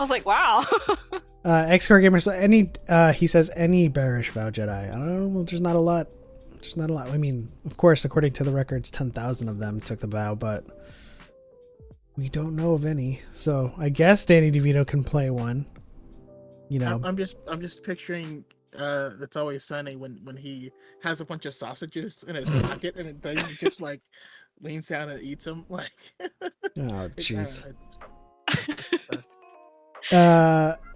was like, wow. X-Core Gamer says he says any Barish Vow Jedi. I don't know. Well, there's not a lot. I mean, of course, according to the records, 10,000 of them took the vow, but we don't know of any. So I guess Danny DeVito can play one. You know, I'm just picturing It's Always Sunny when he has a bunch of sausages in his pocket and then he just like leans down and eats them. Like, oh jeez. It's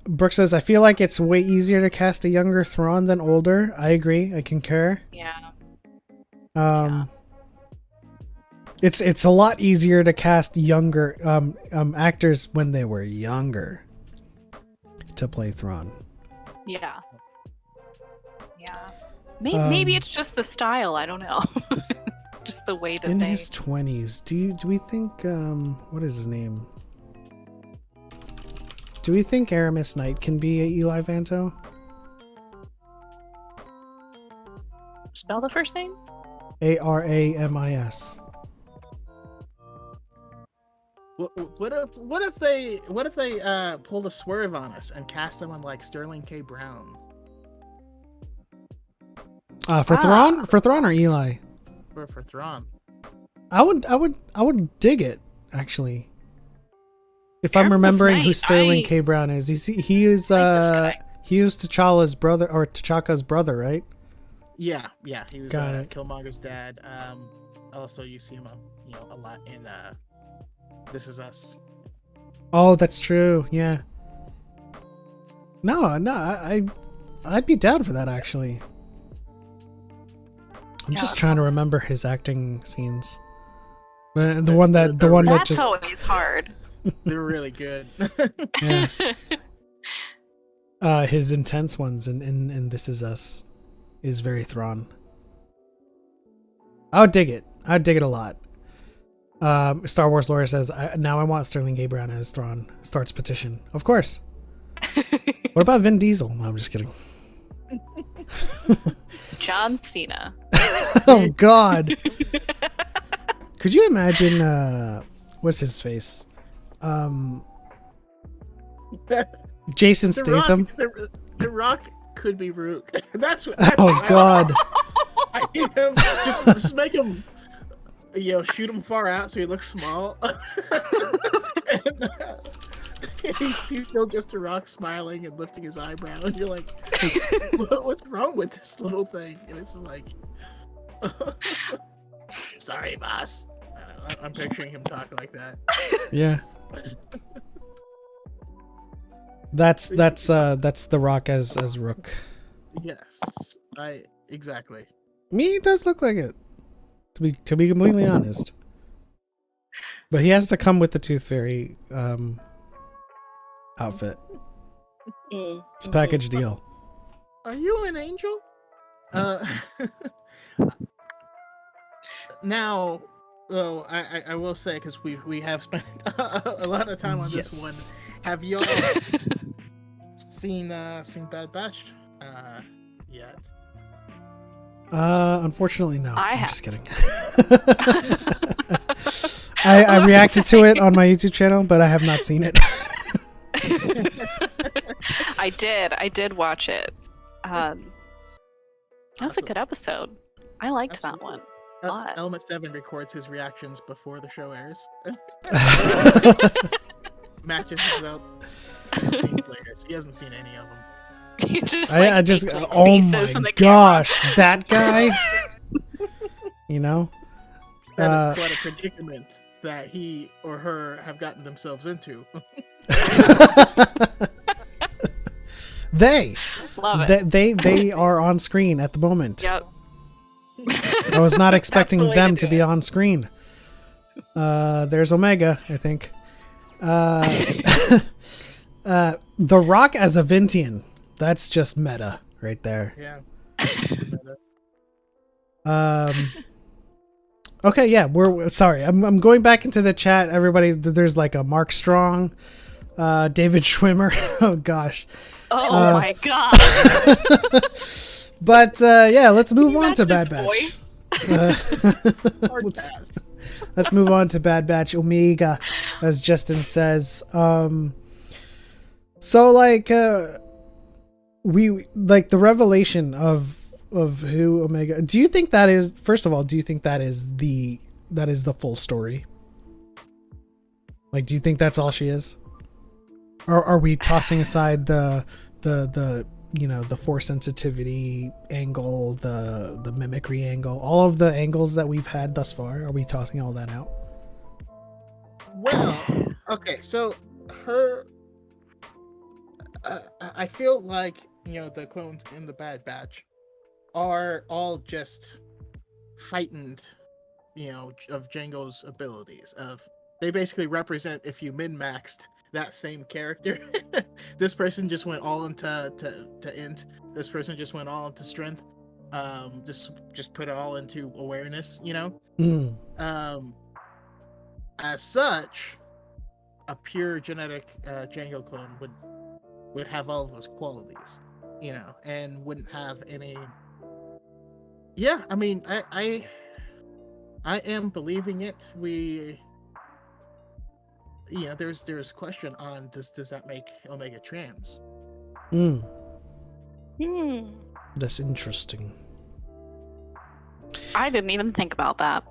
Brooke says, I feel like it's way easier to cast a younger Thrawn than older. I agree. I concur. Yeah. It's a lot easier to cast younger actors when they were younger to play Thrawn. Yeah. Yeah. Maybe it's just the style. I don't know. Just the way that In they. his 20s, do we think what is his name? Do we think Aramis Knight can be a Eli Vanto? Spell the first name? Aramis. what if they pulled a swerve on us and cast someone like Sterling K. Brown For Thrawn? For Thrawn or Eli? for Thrawn? I would dig it, actually. If I'm Aramis remembering who Knight, Sterling K. Brown is, he is he was T'Challa's brother or T'Chaka's brother, right? Yeah, he was Got it. Killmonger's dad. Also you see him a lot in This Is Us. Oh, that's true. Yeah. No, I'd be down for that actually. I'm Yeah, just that trying to sounds- remember his acting scenes. The The- one that That's just always hard. They're really good. yeah. His intense ones in This Is Us is very Thrawn. I would dig it. I'd dig it a lot. Star Wars lawyer says, now I want Sterling K. Brown as Thrawn. Starts petition. Of course. What about Vin Diesel? No, I'm just kidding. John Cena. Oh God. Could you imagine what's his face? Jason The Statham. The Rock could be Rook. That's what. Oh God. I need him. Just make him. Shoot him far out so he looks small. And, he's still just a rock smiling and lifting his eyebrow, and you're like, what's wrong with this little thing? And it's like, sorry, boss. I'm picturing him talking like that. Yeah. That's The Rock as Rook. Yes, exactly. Me, it does look like it. To be completely honest. But he has to come with the Tooth Fairy outfit. It's a package deal. Are you an angel? Now, though, I will say, because we have spent a lot of time on this one. Yes. Have y'all seen Bad Batch yet? Unfortunately, no. I I'm have. just kidding. I reacted to it on my YouTube channel, but I have not seen it. I did watch it. That was a good episode. I liked that one. lot. Element 7 records his reactions before the show airs. Matches his out scenes later. He hasn't seen any of them. You just, I just, oh my gosh, that guy. You know, that is quite a predicament that he or her have gotten themselves into. They love it. They are on screen at the moment. Yep. I was not expecting the them to be on screen. There's Omega, I think. The Rock as a Vintian. That's just meta right there. Yeah. Okay, yeah, we're sorry. I'm going back into the chat. Everybody, there's like a Mark Strong, David Schwimmer. Oh gosh. Oh my god. But yeah, let's move on to Bad Batch. Let's move on to Bad Batch Omega, as Justin says. So like we like the revelation of who Omega. Do you think that is, first of all, do you think that is the full story? Like, do you think that's all she is? Or are we tossing aside the you know, the force sensitivity angle, the mimicry angle, all of the angles that we've had thus far? Are we tossing all that out? Well, okay, so her, I feel like, you know, the clones in the Bad Batch are all just heightened, you know, of Jango's abilities. They basically represent, if you min-maxed that same character. This person just went all into int. This person just went all into strength. Just put it all into awareness, you know? As such, a pure genetic Jango clone would have all of those qualities, you know, and wouldn't have any. Yeah, I mean, I am believing it. You know, there's question on does that make Omega trans? That's interesting. I didn't even think about that.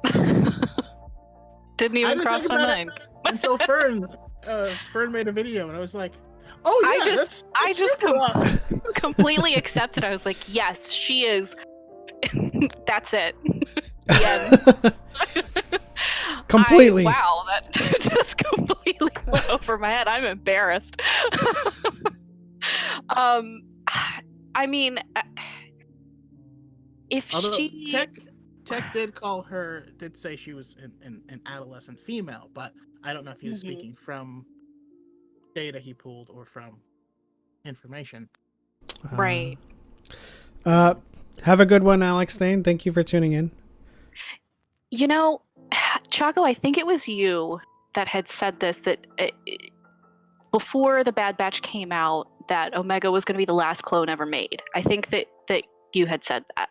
Didn't even cross my mind until Fern made a video, and I was like, "Oh yeah, I just completely accepted." I was like, "Yes, she is." That's it. The end. Completely. Wow, that just completely went over my head. I'm embarrassed. I mean, if although she Tech did say she was an adolescent female, but I don't know if he was speaking from data he pulled or from information. Right. Have a good one, Alex Thane. Thank you for tuning in. You know, Choco, I think it was you that had said this, that before the Bad Batch came out, that Omega was going to be the last clone ever made. I think that you had said that.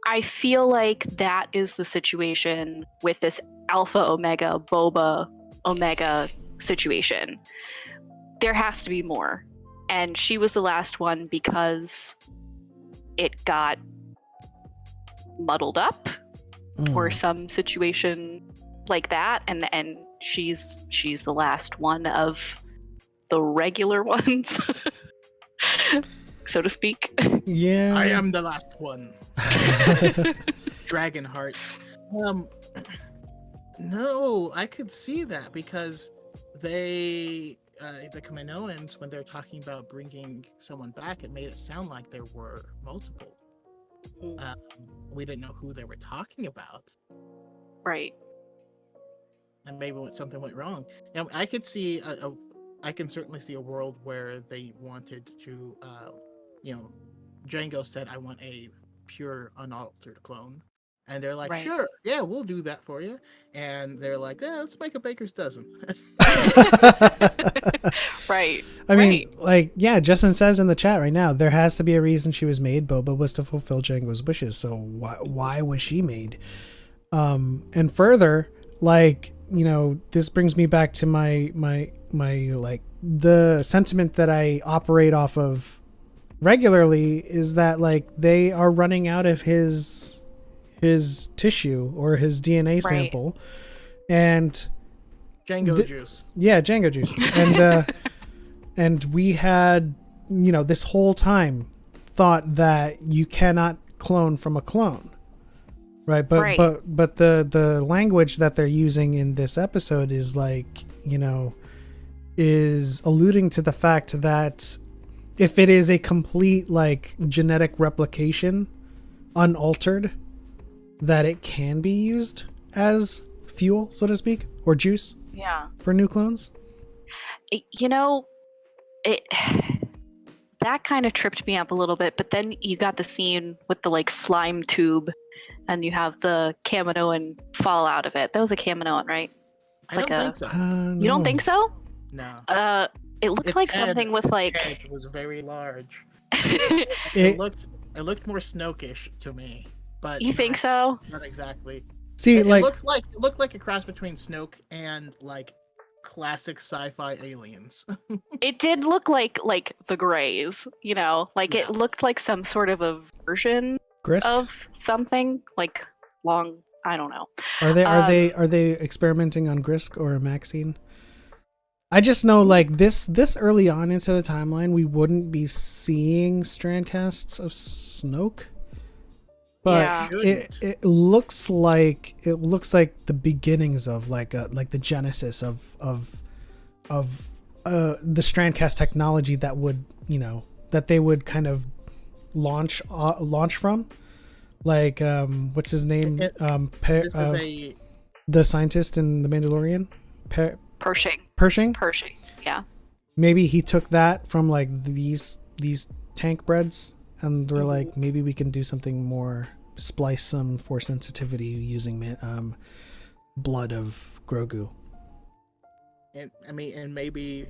I feel like that is the situation with this Alpha Omega, Boba Omega situation. There has to be more. And she was the last one because it got muddled up or some situation like that, and she's the last one of the regular ones, so to speak. Yeah, I am the last one. Dragonheart. No, I could see that because the Kaminoans, when they're talking about bringing someone back, it made it sound like there were multiple. We didn't know who they were talking about. Right. And maybe when something went wrong. I could see I can certainly see a world where they wanted to, Django said, "I want a pure, unaltered clone," and they're like, Right. "Sure, yeah, we'll do that for you." And they're like, "Yeah, let's make a baker's dozen." Right. I mean, Right. like, yeah, Justin says in the chat right now, there has to be a reason she was made. Boba was to fulfill Jango's wishes. So why was she made? And further, like, this brings me back to my like the sentiment that I operate off of regularly is that like they are running out of his tissue or his DNA Right. sample, and Django juice. yeah, Django juice. And and we had, this whole time thought that you cannot clone from a clone. Right. But Right. but the language that they're using in this episode is like, is alluding to the fact that if it is a complete like genetic replication, unaltered, that it can be used as fuel, so to speak, or juice Yeah. for new clones. It, that kind of tripped me up a little bit, but then you got the scene with the like slime tube and you have the Kaminoan fall out of it. That was a Kaminoan, right? It's I like don't a think so. You don't think so? No. It looked Its like head- something with like Head was very large. It- It looked more Snoke-ish to me, but You think so? Not exactly. See, It like, looked like a cross between Snoke and like classic sci-fi aliens. It did look like the Greys, like Yeah. it looked like some sort of a version Grisk? of something like long. I don't know. Are they experimenting on Grisk or Maxine? I just know like this early on into the timeline, we wouldn't be seeing strandcasts of Snoke. But Yeah. it looks like the beginnings of like the genesis of the strandcast technology that would that they would kind of launch from, like what's his name, This is the scientist in the Mandalorian, Pershing. Yeah. Maybe he took that from like these tank breads, and we're like, maybe we can do something more, splice some force sensitivity using blood of Grogu. and maybe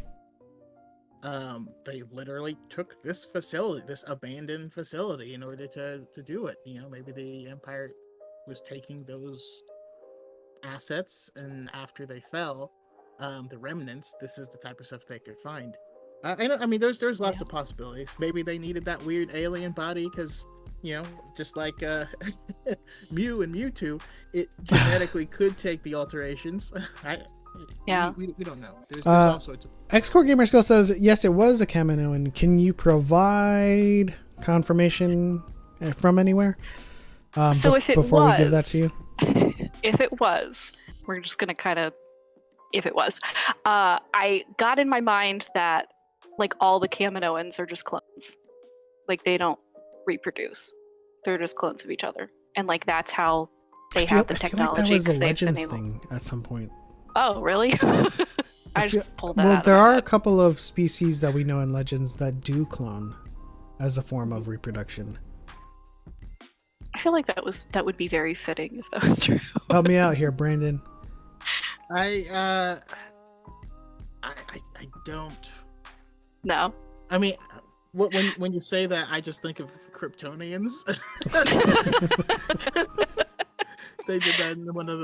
they literally took this facility, this abandoned facility, in order to do it. Maybe the Empire was taking those assets, and after they fell, the remnants, this is the type of stuff they could find. There's lots of possibilities. Maybe they needed that weird alien body because, just like Mew and Mewtwo, it genetically could take the alterations. Yeah. We don't know. There's all sorts of. Xcore Gamer Skill says yes, it was a Kaminoan. Can you provide confirmation from anywhere? So if it before was, we give that to you, if it was, we're just gonna kind of. If it was, I got in my mind that like all the Kaminoans are just clones, like they don't reproduce; they're just clones of each other, and like that's how they have the technology. I feel like that was a 'cause they've been Legends able- thing at some point. Oh, really? I feel- just pulled that Well, out. there of my are a head. couple of species that we know in Legends that do clone as a form of reproduction. I feel like that would be very fitting if that was true. Help me out here, Brandon. I don't. No. I mean, when you say that, I just think of Kryptonians. They did that in one of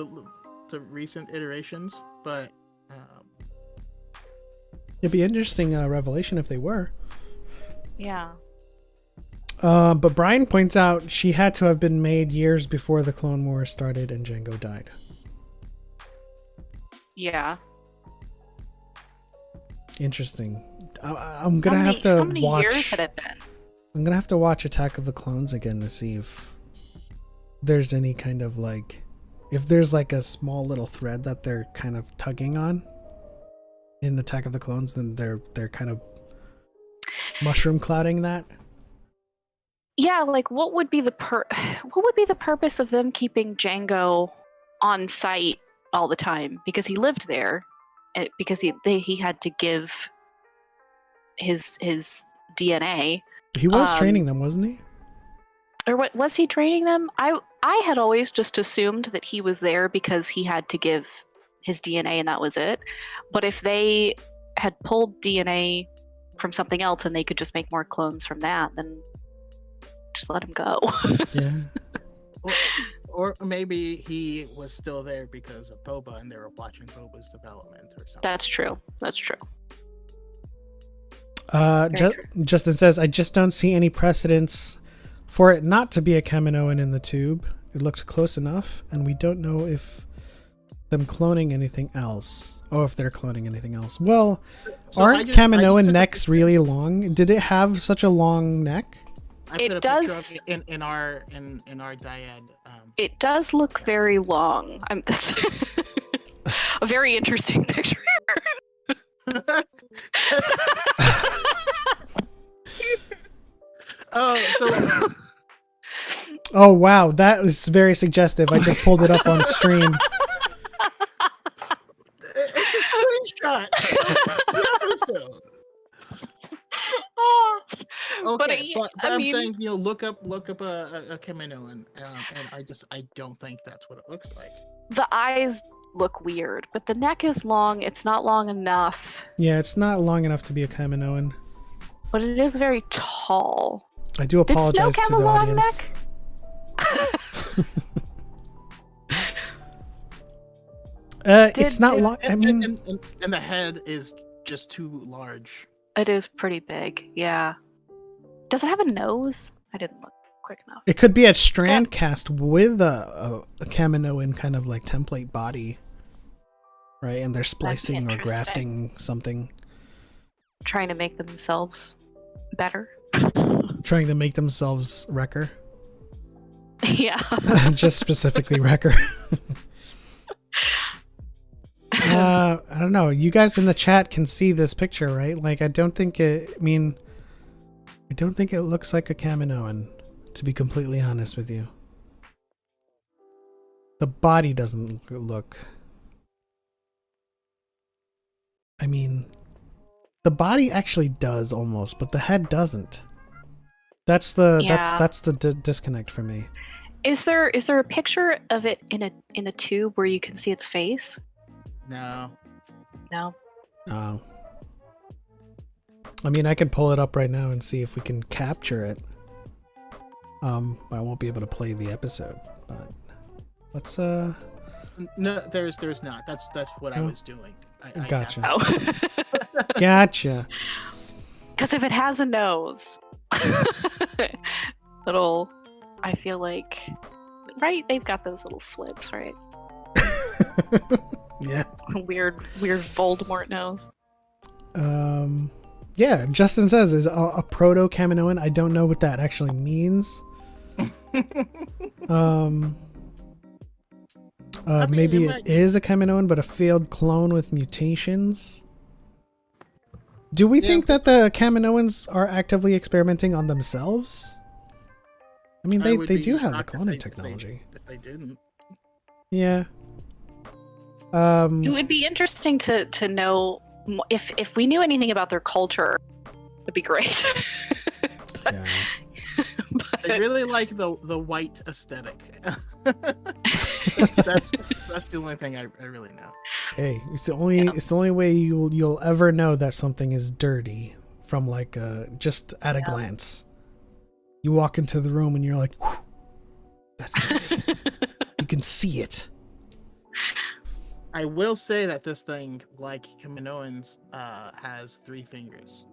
the recent iterations, but It'd be interesting revelation if they were. Yeah. But Brian points out she had to have been made years before the Clone Wars started and Jango died. Yeah. Interesting. I'm gonna have to How many watch. years had it been? I'm gonna have to watch Attack of the Clones again to see if there's any kind of like, if there's like a small little thread that they're kind of tugging on in Attack of the Clones, then they're kind of mushroom clouding that. Yeah, like what would be the purpose of them keeping Jango on site all the time? Because he lived there, because he had to give his DNA. He was training them, wasn't he? Or what was he training them? I had always just assumed that he was there because he had to give his DNA and that was it. But if they had pulled DNA from something else and they could just make more clones from that, then just let him go. Yeah. Or maybe he was still there because of Boba and they were watching Boba's development or something. That's true. That's true. Justin says, I just don't see any precedence for it not to be a Kaminoan in the tube. It looks close enough, and we don't know if them cloning anything else. Oh, if they're cloning anything else. Well, aren't Kaminoan necks really long? Did it have such a long neck? It does in our dyad. It does look very long. That's a very interesting picture. Oh wow, that was very suggestive. I just pulled it up on stream. It's a screenshot. Okay, but I'm saying, look up a Kaminoan, and I don't think that's what it looks like. The eyes look weird, but the neck is long. It's not long enough. Yeah, it's not long enough to be a Kaminoan. But it is very tall. I do apologize to the audience. Neck? It's not long. I mean, and the head is just too large. It is pretty big. Yeah. Does it have a nose? I didn't look quick enough. It could be a strand cast with a Kaminoan kind of like template body, right? And they're splicing or grafting something. Trying to make themselves better. Trying to make themselves Wrecker. Yeah. Just specifically Wrecker. I don't know. You guys in the chat can see this picture, right? Like, I don't think it looks like a Kaminoan, to be completely honest with you. The body doesn't look. I mean, the body actually does almost, but the head doesn't. That's the disconnect for me. Is there a picture of it in the tube where you can see its face? No. Oh. I mean, I can pull it up right now and see if we can capture it. I won't be able to play the episode, but let's No, there's not. That's what I was doing. I gotcha. Oh. Gotcha. Because if it has a nose, I feel like, right? They've got those little slits, right? Yeah. Weird Voldemort nose. Yeah, Justin says is a proto Kaminoan. I don't know what that actually means. Maybe it is a Kaminoan, but a failed clone with mutations. Do we think that the Kaminoans are actively experimenting on themselves? I mean, they do have the cloning technology. If they didn't. Yeah. It would be interesting to know if we knew anything about their culture. It'd be great. Yeah. I really like the white aesthetic. that's the only thing I really know. Hey, it's the only way you'll ever know that something is dirty from like just at a glance. You walk into the room and you're like, that's dirty. You can see it. I will say that this thing, like Kaminoans, has 3 fingers.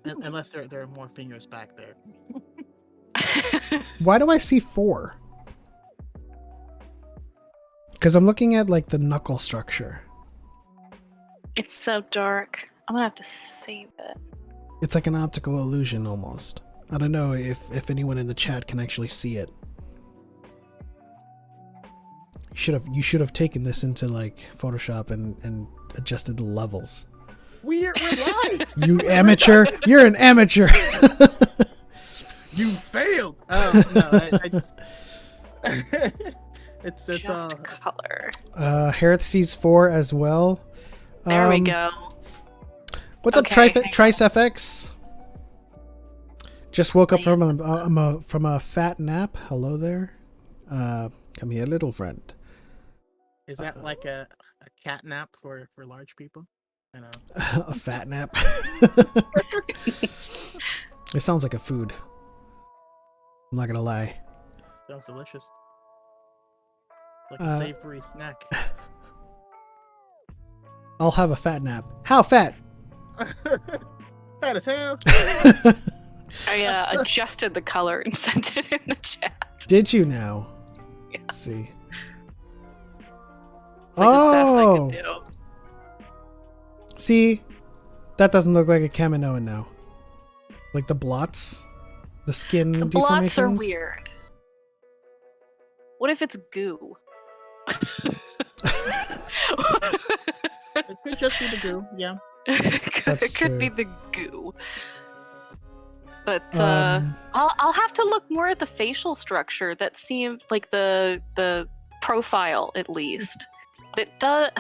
Unless there are more fingers back there. Why do I see 4? Because I'm looking at like the knuckle structure. It's so dark. I'm gonna have to save it. It's like an optical illusion almost. I don't know if anyone in the chat can actually see it. You should have taken this into like Photoshop and adjusted the levels. We're live. You amateur! You're an amateur. You failed. Oh no! I just it's just color. Heresies 4 as well. There we go. What's Okay, up, Trice FX? Just woke up from a fat nap. Hello there. Come here, little friend. Is that like a cat nap for large people? I know. A fat nap. It sounds like a food. I'm not gonna lie. Sounds delicious. Like a savory snack. I'll have a fat nap. How fat? Fat as hell. I adjusted the color and sent it in the chat. Did you now? Yeah. Let's see. It's like the best I could do. See? That doesn't look like a Kaminoan now. Like the blots? The skin The blots are deformations? weird. What if it's goo? It could just be the goo, yeah. That's It could be true. the goo. But I'll have to look more at the facial structure. That seemed like the profile at least. But it does.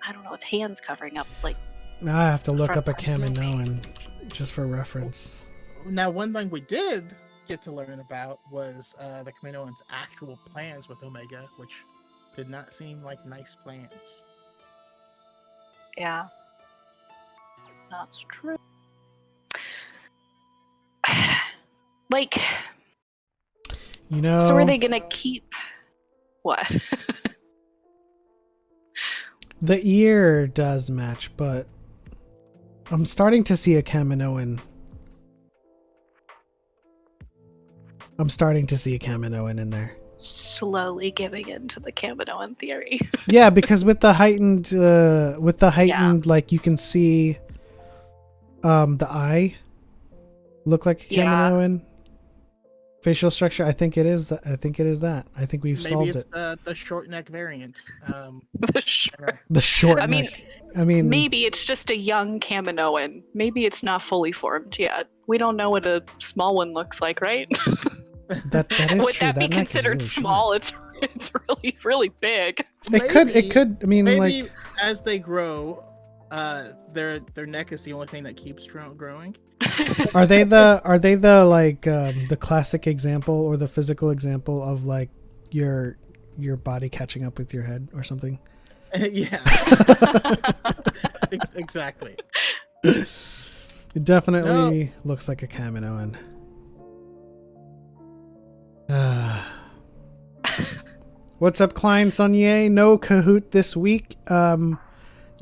I don't know. Its hands covering up like. Now I have to look Front up a part of the Kaminoan just for reference. Now, one thing we did get to learn about was the Kaminoans' actual plans with Omega, which did not seem like nice plans. Yeah. That's true. Like, You know, so are they gonna keep what? the ear does match, but I'm starting to see a Kaminoan. I'm starting to see a Kaminoan in there. Slowly giving in to the Kaminoan theory. Yeah, because with the heightened, like you can see, the eye look like a Yeah. Kaminoan facial structure. I think it is that. I think we've Maybe solved it's it. the short neck variant. Sure. The short I mean, neck. I mean, Maybe it's just a young Kaminoan. Maybe it's not fully formed yet. We don't know what a small one looks like, right? that is Would true. that be neck is considered really small? It's really really big. short. It could. I mean, Maybe like, as they grow, their neck is the only thing that keeps growing. are they the like the classic example or the physical example of like your body catching up with your head or something? Yeah. Exactly. It definitely looks like a Kaminoan. What's up, Klein Sonier? No Kahoot this week. You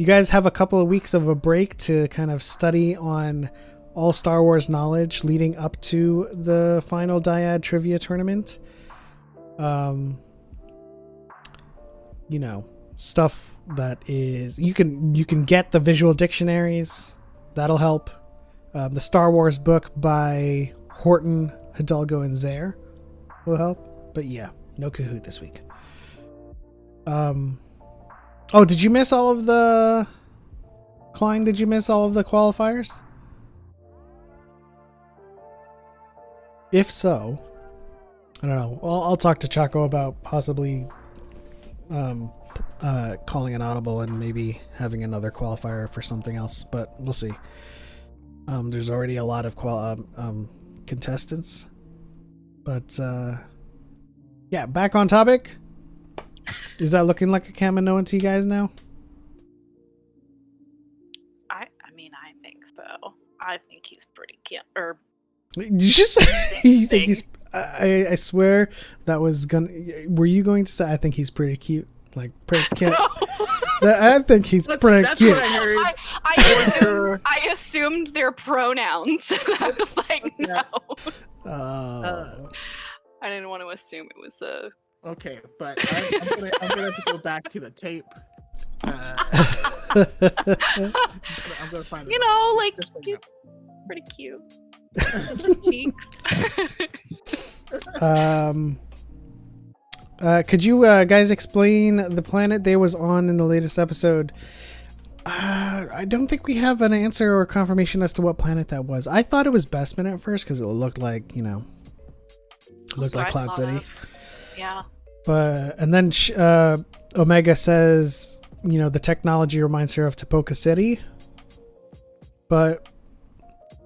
guys have a couple of weeks of a break to kind of study on all Star Wars knowledge leading up to the final Dyad trivia tournament. You know, stuff that is you can get the visual dictionaries. That'll help. The Star Wars book by Horton, Hidalgo, and Zare will help. But yeah, no Kahoot this week. Oh, did you miss all of the Klein? Did you miss all of the qualifiers? If so, I don't know. I'll talk to Choco about possibly calling an audible and maybe having another qualifier for something else, but we'll see. There's already a lot of contestants, but yeah, back on topic. Is that looking like a Kaminoan to you guys now? I mean, I think so. I think he's pretty cute. Or Did you just say you think he's? I swear that was gonna. Were you going to say? I think he's pretty cute. Like pretty cute. I think he's pretty That's cute. what I heard. I assumed their pronouns. I was like, no. Oh. I didn't want to assume it was a. Okay, but I'm gonna have to go back to the tape. I'm gonna find it. You know, like Just so you know. pretty cute. Cheeks. Could you guys explain the planet they was on in the latest episode? I don't think we have an answer or confirmation as to what planet that was. I thought it was Bestman at first because it looked like, you know, That's like what I Cloud thought City. of. Yeah. But and then Omega says, you know, the technology reminds her of Tapoka City. but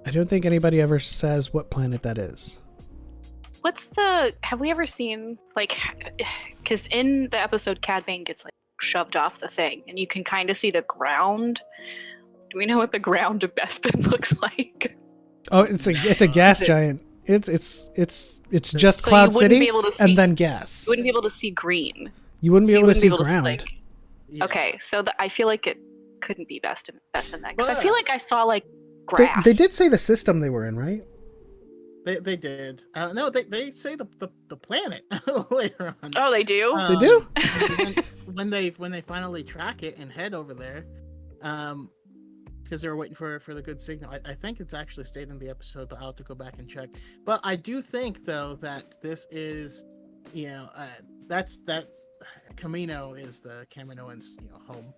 I don't think anybody ever says what planet that is. Have we ever seen, like, because in the episode Cad Bane gets like shoved off the thing and you can kind of see the ground. Do we know what the ground of Bespin looks like? Oh, it's a gas giant. It's just So Cloud you wouldn't City be able to see- and then gas. You wouldn't be able to see green. You wouldn't So be able to see wouldn't ground. like, Yeah. okay, so I feel like it couldn't be Bespin then, because I Well, feel like I saw like They, grass. they did say the system they were in, right? They did. No, they say the planet later on. Oh, they do. They do? when they finally track it and head over there, because they were waiting for the good signal. I think it's actually stated in the episode, but I'll have to go back and check. But I do think though that this is, that's Camino is the Kaminoans' home,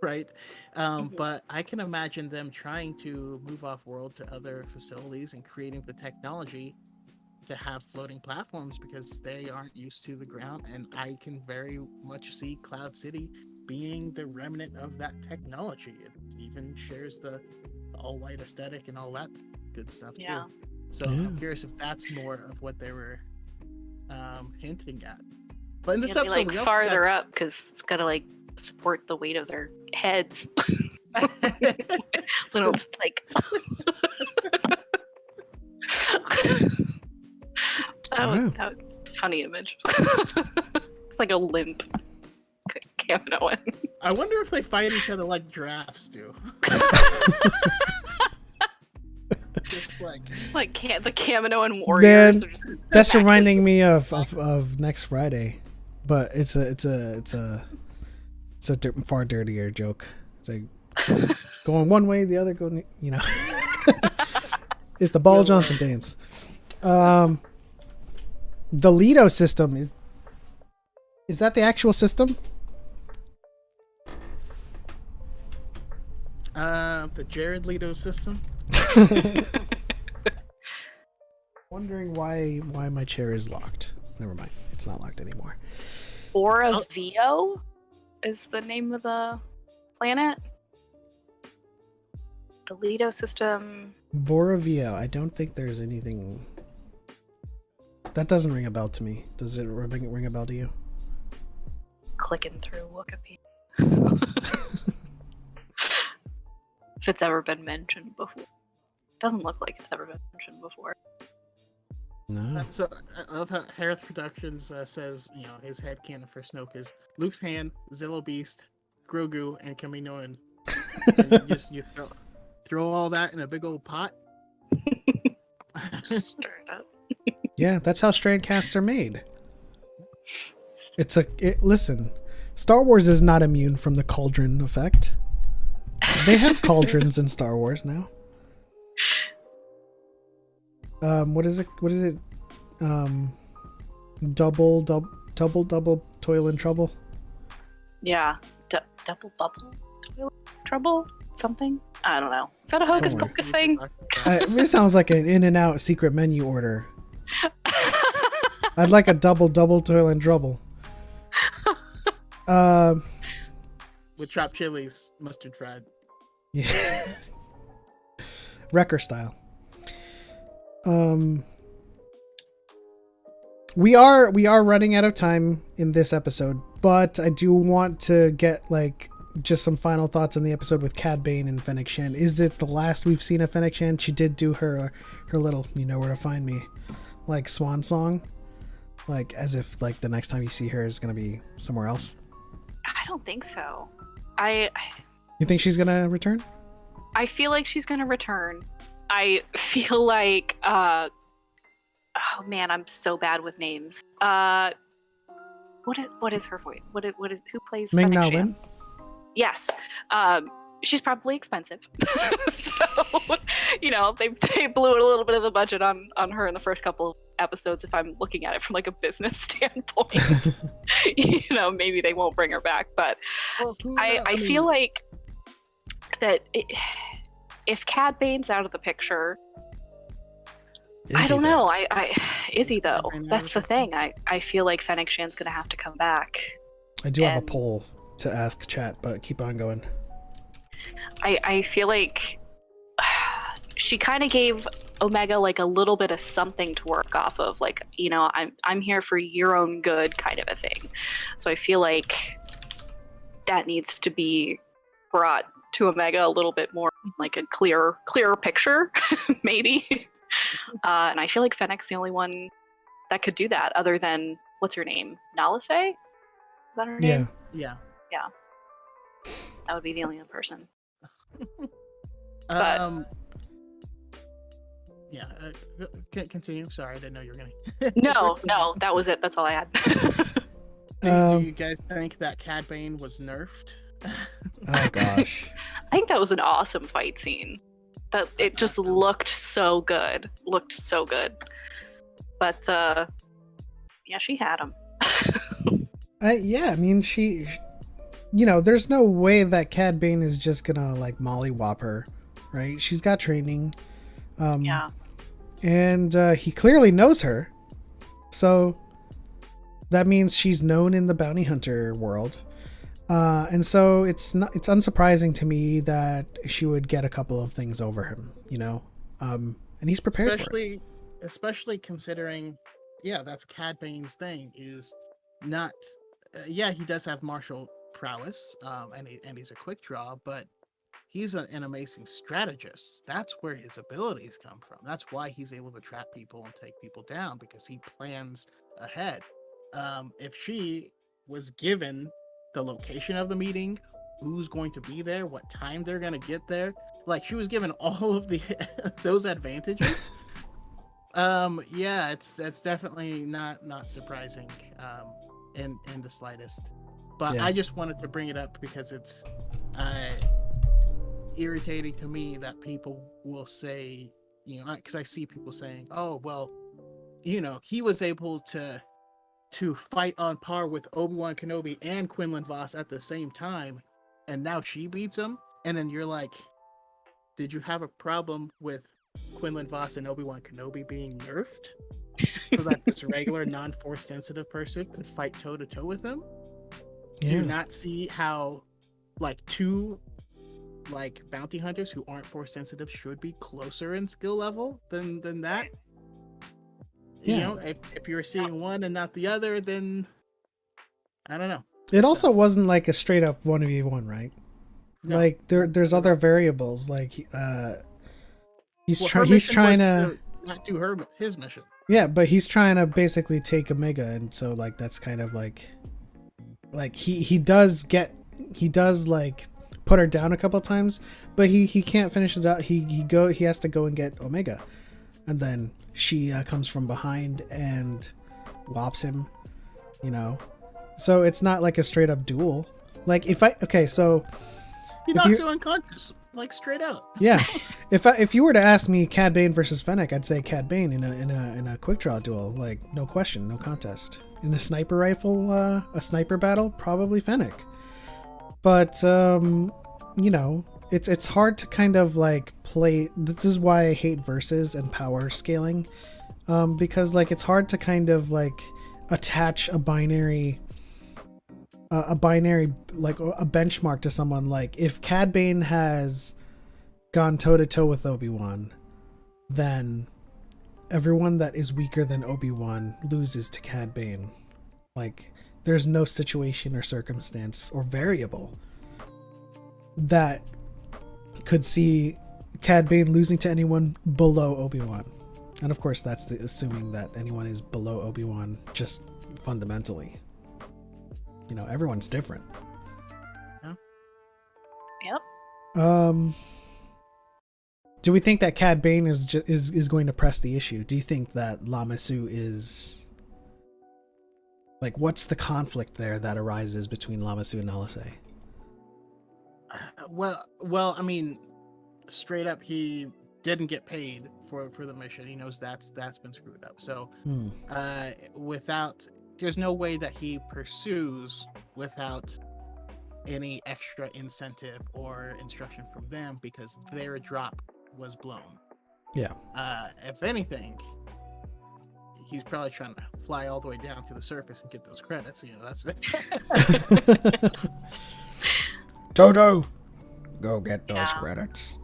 right? But I can imagine them trying to move off world to other facilities and creating the technology to have floating platforms because they aren't used to the ground. And I can very much see Cloud City being the remnant of that technology. It even shares the all white aesthetic and all that good stuff Yeah. too. So I'm curious if that's more of what they were hinting at. But in this It's gonna be, episode, like we also farther up because it's got to like support the weight of their heads. Little like. that was a funny image. It's like a limp Kaminoan. I wonder if they fight each other like giraffes do. Just like The Kaminoan warriors Man, are just That's attacking. reminding me of next Friday, but it's a far dirtier joke. It's like going one way, the other going. It's the Ball Johnson dance. The Lido system is that the actual system? the Jared Leto system. Wondering why my chair is locked. Never mind, it's not locked anymore. Boravio is the name of the planet. The Lido system. Boravio. I don't think there's anything. That doesn't ring a bell to me. Does it ring a bell to you? Clicking through Wikipedia. If it's ever been mentioned before. Doesn't look like it's ever been mentioned before. No. So I love how Harith Productions says, his headcanon for Snoke is Luke's hand, Zillo Beast, Grogu, and Kaminoan. And you throw all that in a big old pot. Stir it up. Yeah, that's how Strandcasts are made. Listen, Star Wars is not immune from the cauldron effect. They have cauldrons in Star Wars now. What is it? Double toil and trouble. Yeah. Double bubble? Trouble? Something? I don't know. Is that a Hocus Somewhere. Pocus thing? It sounds like an In-N-Out secret menu order. I'd like a double toil and trouble. With chopped chilies, mustard fried. Yeah. Wrecker style. We are running out of time in this episode, but I do want to get just some final thoughts on the episode with Cad Bane and Fennec Shan. Is it the last we've seen of Fennec Shan? She did do her little "you know where to find me" swan song, as if the next time you see her is gonna be somewhere else. I don't think so. You think she's gonna return? I feel like she's gonna return. I feel like oh man, I'm so bad with names. What is her voice? Who plays Ming Fennec Na Shan? Wen? Yes. She's probably expensive. So, they blew a little bit of the budget on her in the first couple of episodes if I'm looking at it from a business standpoint. Maybe they won't bring her back, but I feel like that if Cad Bane's out of the picture, I don't know. Is he though? That's the thing. I feel like Fennec Shan's gonna have to come back. I do have a poll to ask chat, but keep on going. I feel like she kind of gave Omega like a little bit of something to work off of, like, you know, I'm here for your own good kind of a thing. So I feel like that needs to be brought to Omega a little bit more, like a clearer picture, maybe. And I feel like Fennec's the only one that could do that, other than, what's her name? Nalise? Is that her name? Yeah. That would be the only other person. Yeah. Continue. Sorry, I didn't know you were gonna. No, that was it. That's all I had. Do you guys think that Cad Bane was nerfed? Oh gosh. I think that was an awesome fight scene. That it just looked so good. But yeah, she had him. Yeah, I mean, she, you know, there's no way that Cad Bane is just gonna like mollywop her, right? She's got training. Yeah. And he clearly knows her, so that means she's known in the bounty hunter world. And so it's unsurprising to me that she would get a couple of things over him, you know. And he's prepared for it. Especially considering, yeah, that's Cad Bane's thing, is not yeah, he does have martial prowess, and he's a quick draw, but he's an amazing strategist. That's where his abilities come from. That's why he's able to trap people and take people down, because he plans ahead. If she was given the location of the meeting, who's going to be there, what time they're going to get there, like she was given all of the those advantages, yeah, it's definitely not surprising in the slightest. But Yeah. I just wanted to bring it up because it's irritating to me that people will say, you know, because I see people saying, oh, well, you know, he was able to fight on par with Obi-Wan Kenobi and Quinlan Vos at the same time, and now she beats him. And then you're like, did you have a problem with Quinlan Vos and Obi-Wan Kenobi being nerfed so that this regular non-force sensitive person could fight toe-to-toe with him? Do you not see how like two like bounty hunters who aren't force sensitive should be closer in skill level than that? You know, if you're seeing one and not the other, then I don't know. It also wasn't like a straight up 1v1, right? No. Like there's other variables. Like he's Well, trying to not do his mission. Yeah, but he's trying to basically take Omega, and so like that's kind of like he does like put her down a couple times, but he can't finish it out. He has to go and get Omega, and then she comes from behind and whops him, you know. So it's not like a straight up duel. Like he knocks you unconscious, like straight out. Yeah, if you were to ask me Cad Bane versus Fennec, I'd say Cad Bane in a quick draw duel, like no question, no contest. In a sniper rifle, a sniper battle, probably Fennec. But you know, it's hard to kind of like play. This is why I hate versus and power scaling, because like it's hard to kind of like attach a binary like a benchmark to someone. Like if Cad Bane has gone toe to toe with Obi-Wan, then everyone that is weaker than Obi-Wan loses to Cad Bane. Like there's no situation or circumstance or variable that could see Cad Bane losing to anyone below Obi-Wan. And of course that's assuming that anyone is below Obi-Wan just fundamentally. You know, everyone's different. Yep. Do we think that Cad Bane is going to press the issue? Do you think that Lama Su is like, what's the conflict there that arises between Lama Su and Nalise? Well, I mean, straight up, he didn't get paid for the mission. He knows that's been screwed up. So, there's no way that he pursues without any extra incentive or instruction from them, because their drop was blown. Yeah. If anything, he's probably trying to fly all the way down to the surface and get those credits. You know, that's it. Toto, go get those credits.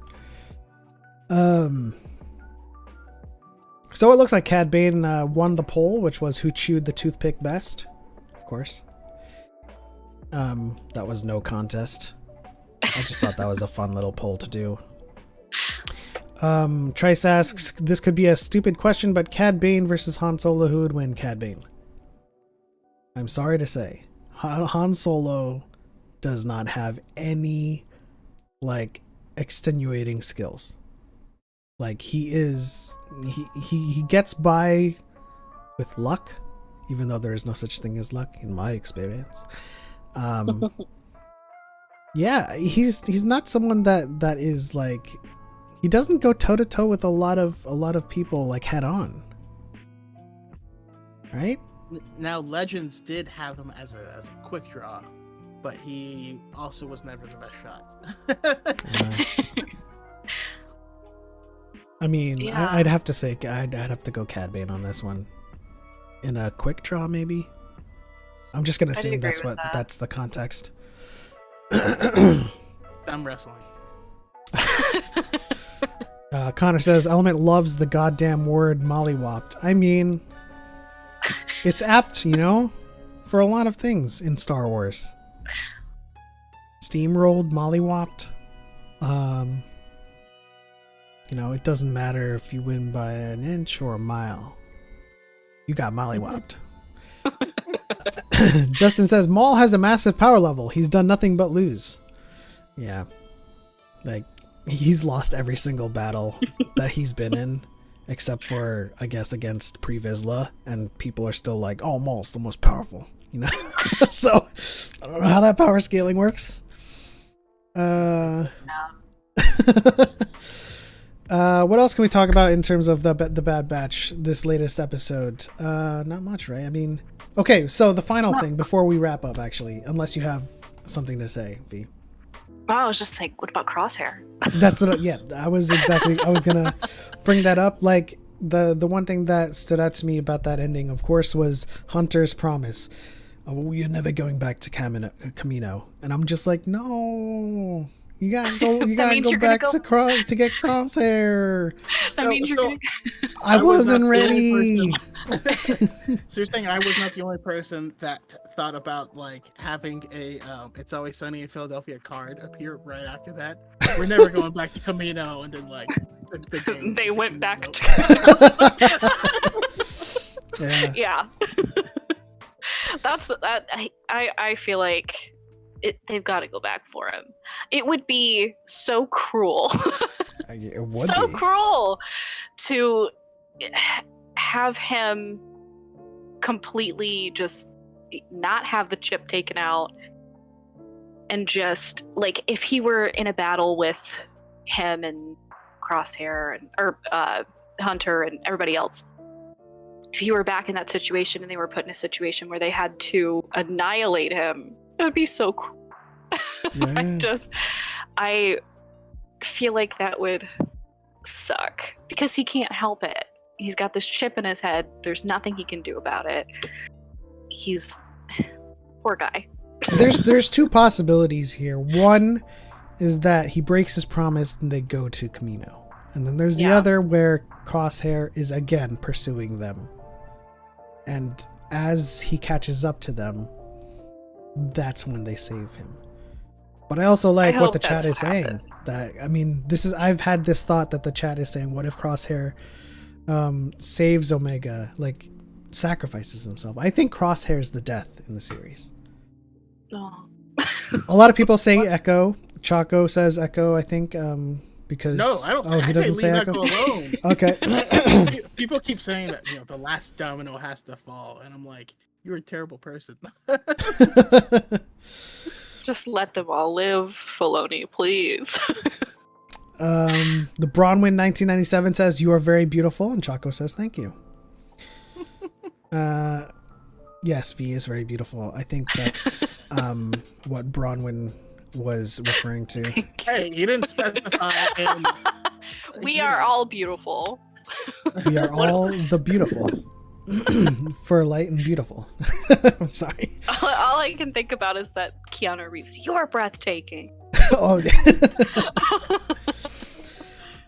So it looks like Cad Bane won the poll, which was who chewed the toothpick best. Of course. That was no contest. I just thought that was a fun little poll to do. Trice asks, this could be a stupid question, but Cad Bane versus Han Solo, who would win? Cad Bane. I'm sorry to say. Han Solo does not have any, like, extenuating skills. Like, he gets by with luck, even though there is no such thing as luck in my experience. Yeah, he's not someone that is like, he doesn't go toe to toe with a lot of people like head on, right? Now, Legends did have him as a quick draw, but he also was never the best shot. I mean, Yeah. I'd have to say I'd have to go Cad Bane on this one. In a quick draw, maybe. I'm just gonna assume that's the context. I'm wrestling. Connor says Element loves the goddamn word mollywopped. I mean, it's apt, for a lot of things in Star Wars. Steamrolled, mollywopped. It doesn't matter if you win by an inch or a mile. You got mollywopped. Justin says Maul has a massive power level. He's done nothing but lose. Yeah. Like, he's lost every single battle that he's been in, except for, I guess, against Pre Vizsla, and people are still like, oh, Maul's the most powerful, So, I don't know how that power scaling works. What else can we talk about in terms of the Bad Batch, this latest episode? Not much, right? I mean, okay, so the final thing before we wrap up, actually, unless you have something to say, V. Well, I was just like, what about Crosshair? That's what. I was gonna bring that up. Like, the one thing that stood out to me about that ending, of course, was Hunter's promise. Oh, you're never going back to Camino, and I'm just like, no. You gotta go. You gotta go back to get Crosshair. That means you're gonna... I wasn't ready. So you're saying I was not the only person that thought about like having a "It's Always Sunny in Philadelphia" card appear right after that? We're never going back to Camino, and then like the game they went back to. Yeah. That's that. I feel like. They've got to go back for him. It would be so cruel. It would so be cruel to have him completely just not have the chip taken out, and just like if he were in a battle with him and Crosshair or Hunter and everybody else, if you were back in that situation and they were put in a situation where they had to annihilate him, that would be so cool. Yeah. I feel like that would suck because he can't help it. He's got this chip in his head. There's nothing he can do about it. He's poor guy. There's two possibilities here. One is that he breaks his promise and they go to Camino. And then there's the other where Crosshair is again pursuing them. And as he catches up to them, that's when they save him. But I also like what the chat is saying. That, I mean, I've had this thought that the chat is saying, what if Crosshair saves Omega, like sacrifices himself? I think Crosshair is the death in the series. Oh. A lot of people say Echo. Choco says Echo, I think, because no, I don't. he doesn't say leave Echo. alone. Okay. People keep saying that the last domino has to fall, and I'm like, you're a terrible person. Just let them all live, Filoni, please. The Bronwyn 1997 says you are very beautiful, and Choco says thank you. Yes, V is very beautiful. I think that's what Bronwyn was referring to. Hey, you didn't specify. We are all beautiful. We are all the beautiful. For light and beautiful. I'm sorry. All I can think about is that Keanu Reeves, you're breathtaking. Oh,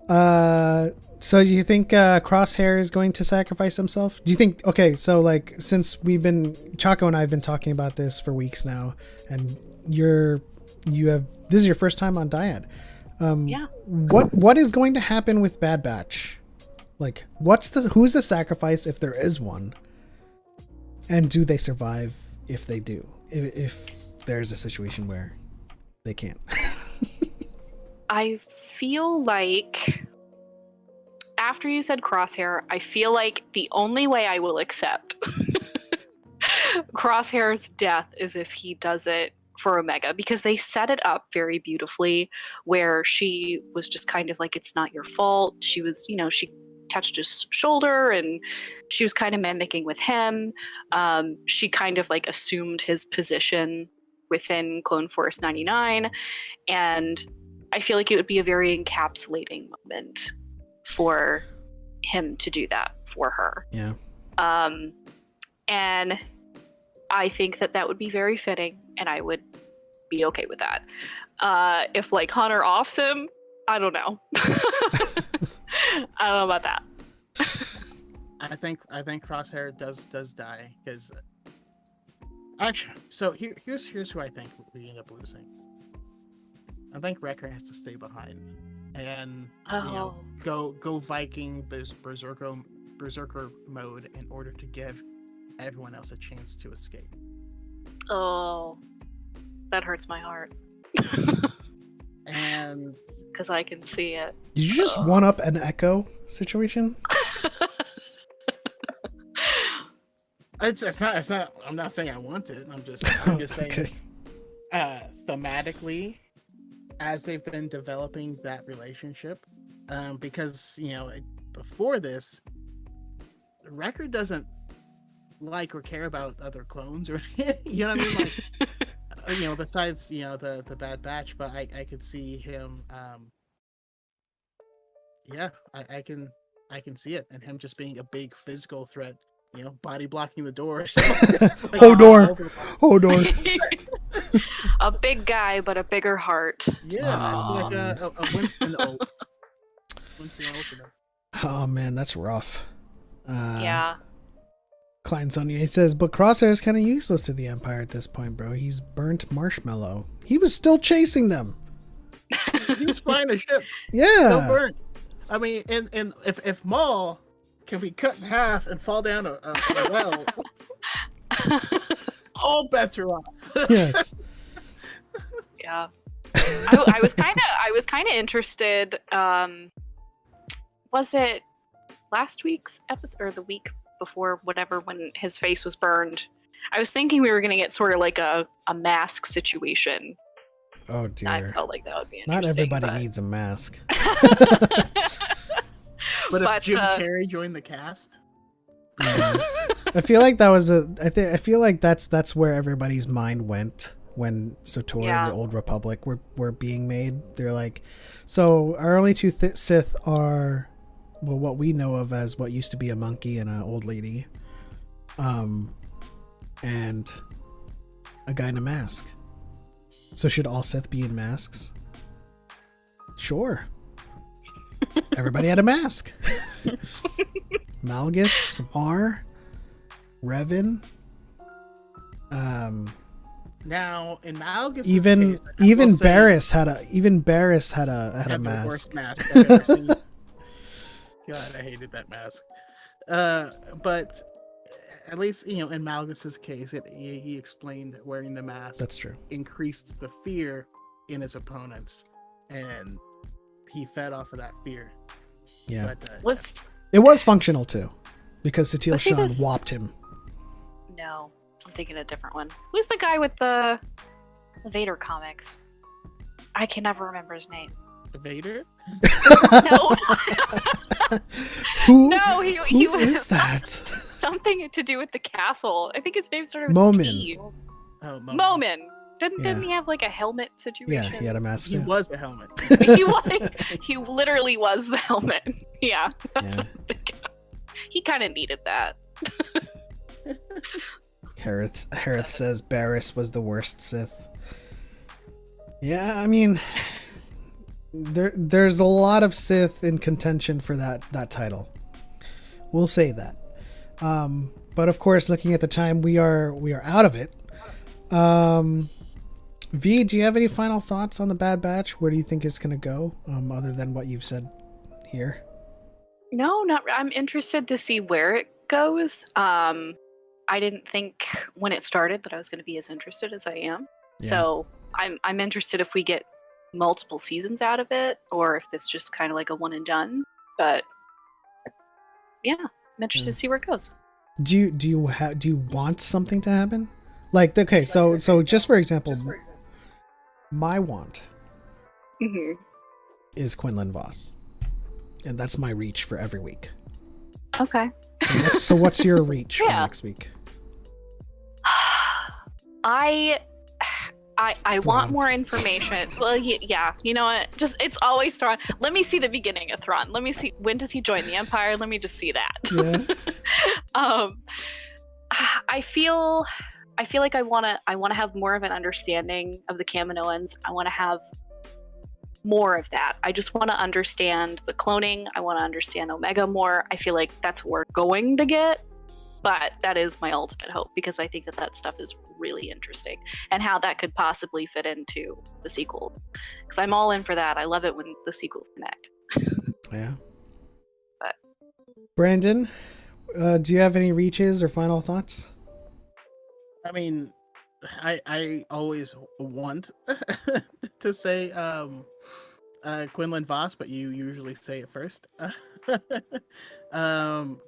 So do you think Crosshair is going to sacrifice himself? Do you think, okay, so like since Choco and I have been talking about this for weeks now, and this is your first time on Dyad. Yeah. What is going to happen with Bad Batch? Like who's the sacrifice if there is one? And do they survive if they do? If there's a situation where they can't. I feel like after you said Crosshair, I feel like the only way I will accept Crosshair's death is if he does it for Omega, because they set it up very beautifully where she was just kind of like, it's not your fault. She was, she touched his shoulder and she was kind of mimicking with him. She kind of like assumed his position within Clone Force 99. And I feel like it would be a very encapsulating moment for him to do that for her. Yeah. And I think that would be very fitting, and I would be okay with that. If like Hunter offs him, I don't know. I don't know about that. I think Crosshair does die because actually, so here's who I think we end up losing. I think Wrecker has to stay behind and go Viking berserker mode in order to give everyone else a chance to escape. Oh, that hurts my heart. And because I can see it. Did you just one up an Echo situation? It's not. I'm not saying I want it. I'm just saying. Okay. Thematically, as they've been developing that relationship, because before this, Wrecker doesn't like or care about other clones or you know what I mean, like besides the Bad Batch, but I could see him I can see it, and him just being a big physical threat, body blocking the door. Like, Hold door. A big guy, but a bigger heart. Yeah, it's like a Winston ult. Winston ult. Oh man, that's rough. Yeah. Klein Sonia, he says, but Crosshair is kind of useless to the Empire at this point, bro. He's burnt marshmallow. He was still chasing them. He was flying a ship. Yeah. Still burnt. I mean, and if Maul can be cut in half and fall down a well, all bets are off. Yes. Yeah. I was kind of interested. Was it last week's episode or the week before, whatever, when his face was burned? I was thinking we were going to get sort of like a mask situation. Oh dear. I felt like that would be interesting. Not everybody needs a mask. But if Jim Carrey joined the cast, I feel like that was I feel like that's where everybody's mind went when SOTOR and the Old Republic were being made. They're like, so our only two Sith are, well, what we know of as what used to be a monkey and an old lady, and a guy in a mask. So should all Sith be in masks? Sure. Everybody had a mask. Malgus, Samar, Revan. Now in Malgus, even Barriss had a mask. The worst mask I've ever seen. God, I hated that mask. But at least in Malgus's case, he explained that wearing the mask, that's true, increased the fear in his opponents, and he fed off of that fear. Yeah, but, it was functional too, because Satil Shan whopped him. No, I'm thinking a different one. Who's the guy with the Vader comics? I can never remember his name. Vader? No. He was is that? Something to do with the castle. I think his name started with Momin. T. Oh, Momin. Didn't he have like a helmet situation? Yeah, he had a mask. He was the helmet. he literally was the helmet. Yeah. He kind of needed that. Harith says Barriss was the worst Sith. Yeah, I mean, there's a lot of Sith in contention for that title. We'll say that. But of course, looking at the time, we are out of it. V, do you have any final thoughts on the Bad Batch? Where do you think it's going to go, other than what you've said here? No, not. I'm interested to see where it goes. I didn't think when it started that I was going to be as interested as I am. Yeah. So I'm interested if we get multiple seasons out of it, or if it's just kind of like a one and done. But yeah, I'm interested to see where it goes. Do you want something to happen? Like, okay, so just for example, my want is Quinlan Voss, and that's my reach for every week. Okay. So what's your reach for Yeah. next week? I Thrawn. want more information. Well, yeah, you know what? Just it's always Thrawn. Let me see the beginning of Thrawn. Let me see, when does he join the Empire? Let me just see that. Yeah. I feel like I want to have more of an understanding of the Kaminoans. I want to have more of that. I just want to understand the cloning. I want to understand Omega more. I feel like that's what we're going to get. But that is my ultimate hope, because I think that stuff is really interesting, and how that could possibly fit into the sequel. Because I'm all in for that. I love it when the sequels connect. Yeah. But Brandon, do you have any reaches or final thoughts? I mean, I always want to say Quinlan Voss, but you usually say it first.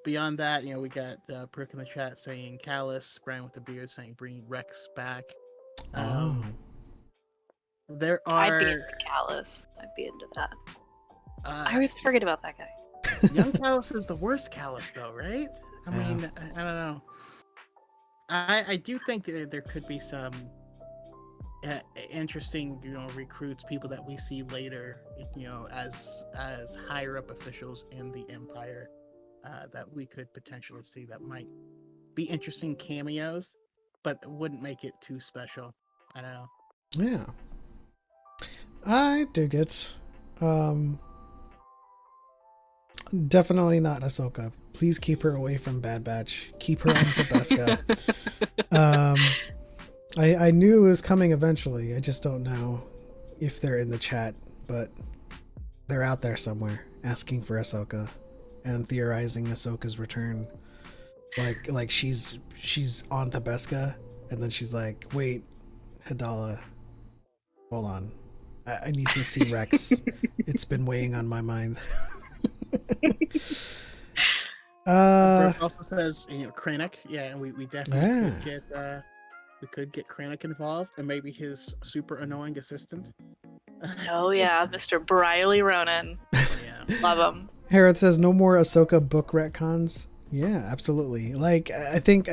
Beyond that, we got Prick in the chat saying Callus, Brian with the beard saying bring Rex back. There are. I'd be into Callus. I'd be into that. I I always forget about that guy. young Callus is the worst Callus, though, right? I mean, I don't know. I do think that there could be some interesting, recruits, people that we see later, as higher up officials in the Empire, that we could potentially see that might be interesting cameos, but wouldn't make it too special. I don't know. Yeah. I dig it. Definitely not Ahsoka. Please keep her away from Bad Batch. Keep her on Tabasco. I knew it was coming eventually. I just don't know if they're in the chat, but they're out there somewhere asking for Ahsoka and theorizing Ahsoka's return. Like she's on Tabasco, and then she's like, wait, Hidala, hold on. I need to see Rex. It's been weighing on my mind. Brooke also says, Krennic. Yeah, and we definitely could get Krennic involved, and maybe his super annoying assistant. Oh yeah, Mr. Briley Ronan. Yeah. Love him. Harrod says no more Ahsoka book retcons. Yeah, absolutely. Like I think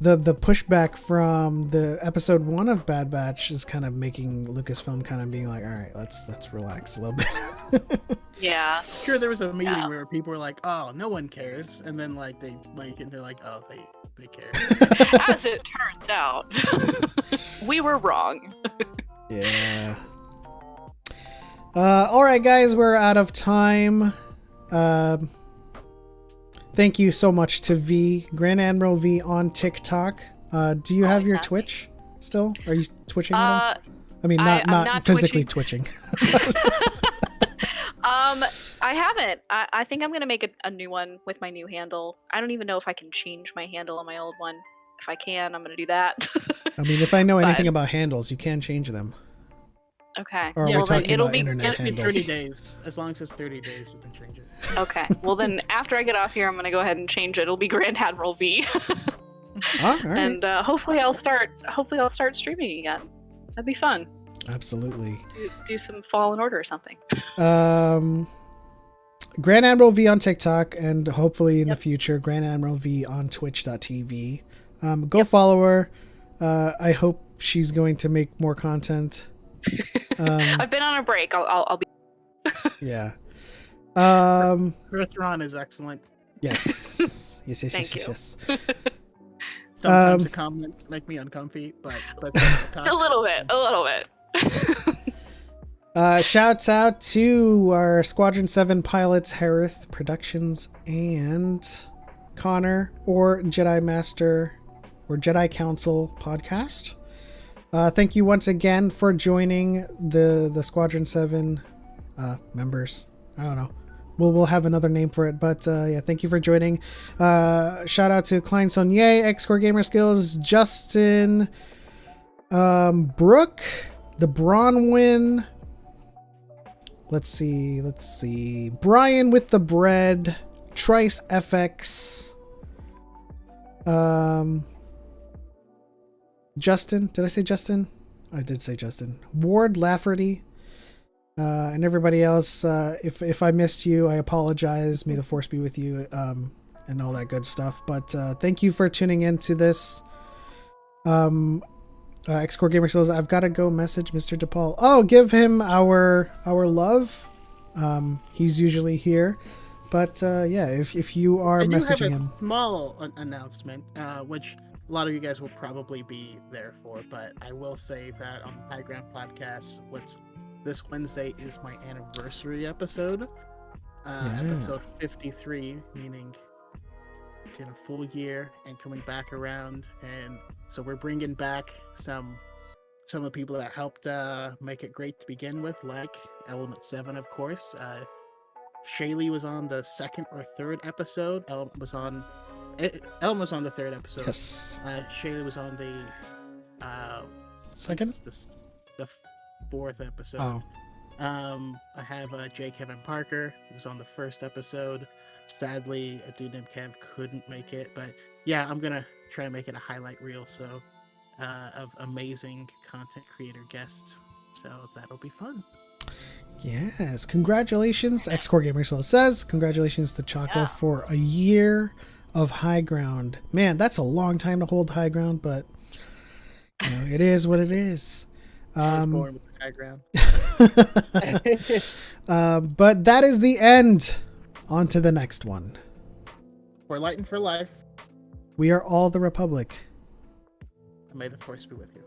the pushback from the episode 1 of Bad Batch is kind of making Lucasfilm kind of being like, all right, let's relax a little bit. Yeah. Sure, there was a meeting where people were like, "Oh, no one cares," and then they make it, and they're like, "Oh, they care." As it turns out, we were wrong. Yeah. All right, guys, we're out of time. Thank you so much to V, Grand Admiral V on TikTok. Do you have your Twitch still? Are you twitching at all? I mean, not physically twitching. I haven't. I think I'm gonna make a new one with my new handle. I don't even know if I can change my handle on my old one. If I can, I'm gonna do that. I mean, if I know anything about handles, you can change them. Okay. Or are we talking about internet handles? 30 days. As long as it's 30 days, you can change it. Okay. Well, then after I get off here, I'm gonna go ahead and change it. It'll be Grand Admiral V. All right. And hopefully I'll start streaming again. That'd be fun. Absolutely. Do some Fallen Order or something. Grand Admiral V on TikTok, and hopefully in the future, Grand Admiral V on Twitch.tv. Go follow her. I hope she's going to make more content. I've been on a break. I'll be. Yeah. Her Thrawn is excellent. Yes. Yes. Thank you. Sometimes the comments make me uncomfy, but a little bit. Shouts out to our Squadron 7 pilots, Harith Productions and Connor, or Jedi Master or Jedi Council podcast. Thank you once again for joining the Squadron 7 members. I don't know. We'll have another name for it, but yeah, thank you for joining. Shout out to Klein Sonier, X-Core Gamer Skills, Justin, Brooke, the Bronwyn. Let's see. Brian with the bread, Trice FX, Justin. Did I say Justin? I did say Justin. Ward Lafferty. And everybody else, if I missed you, I apologize. May the force be with you, and all that good stuff. But thank you for tuning in to this. X-Core Gamer Skills. I've got to go message Mr. DePaul. Oh, give him our love. He's usually here, but yeah, if you are messaging him, small announcement, which a lot of you guys will probably be there for, but I will say that on the High Ground podcast, this Wednesday is my anniversary episode, episode 53, meaning in a full year and coming back around. And so we're bringing back some of the people that helped make it great to begin with, like Element 7, of course. Shaylee was on the second or third episode. Element was on the third episode. yes, Shaylee was on the second, the fourth episode. oh, I have J. Kevin Parker, who was on the first episode. Sadly, a dude named Kev couldn't make it, but yeah, I'm gonna try and make it a highlight reel of amazing content creator guests, so that'll be fun. yes, congratulations. X-Core Gamer Skills says congratulations to Choco for a year of high ground. Man, that's a long time to hold high ground, but you know, it is what it is. I was born with the high ground. But that is the end. On to the next one. For Light and for Life. We are all the Republic. And may the force be with you.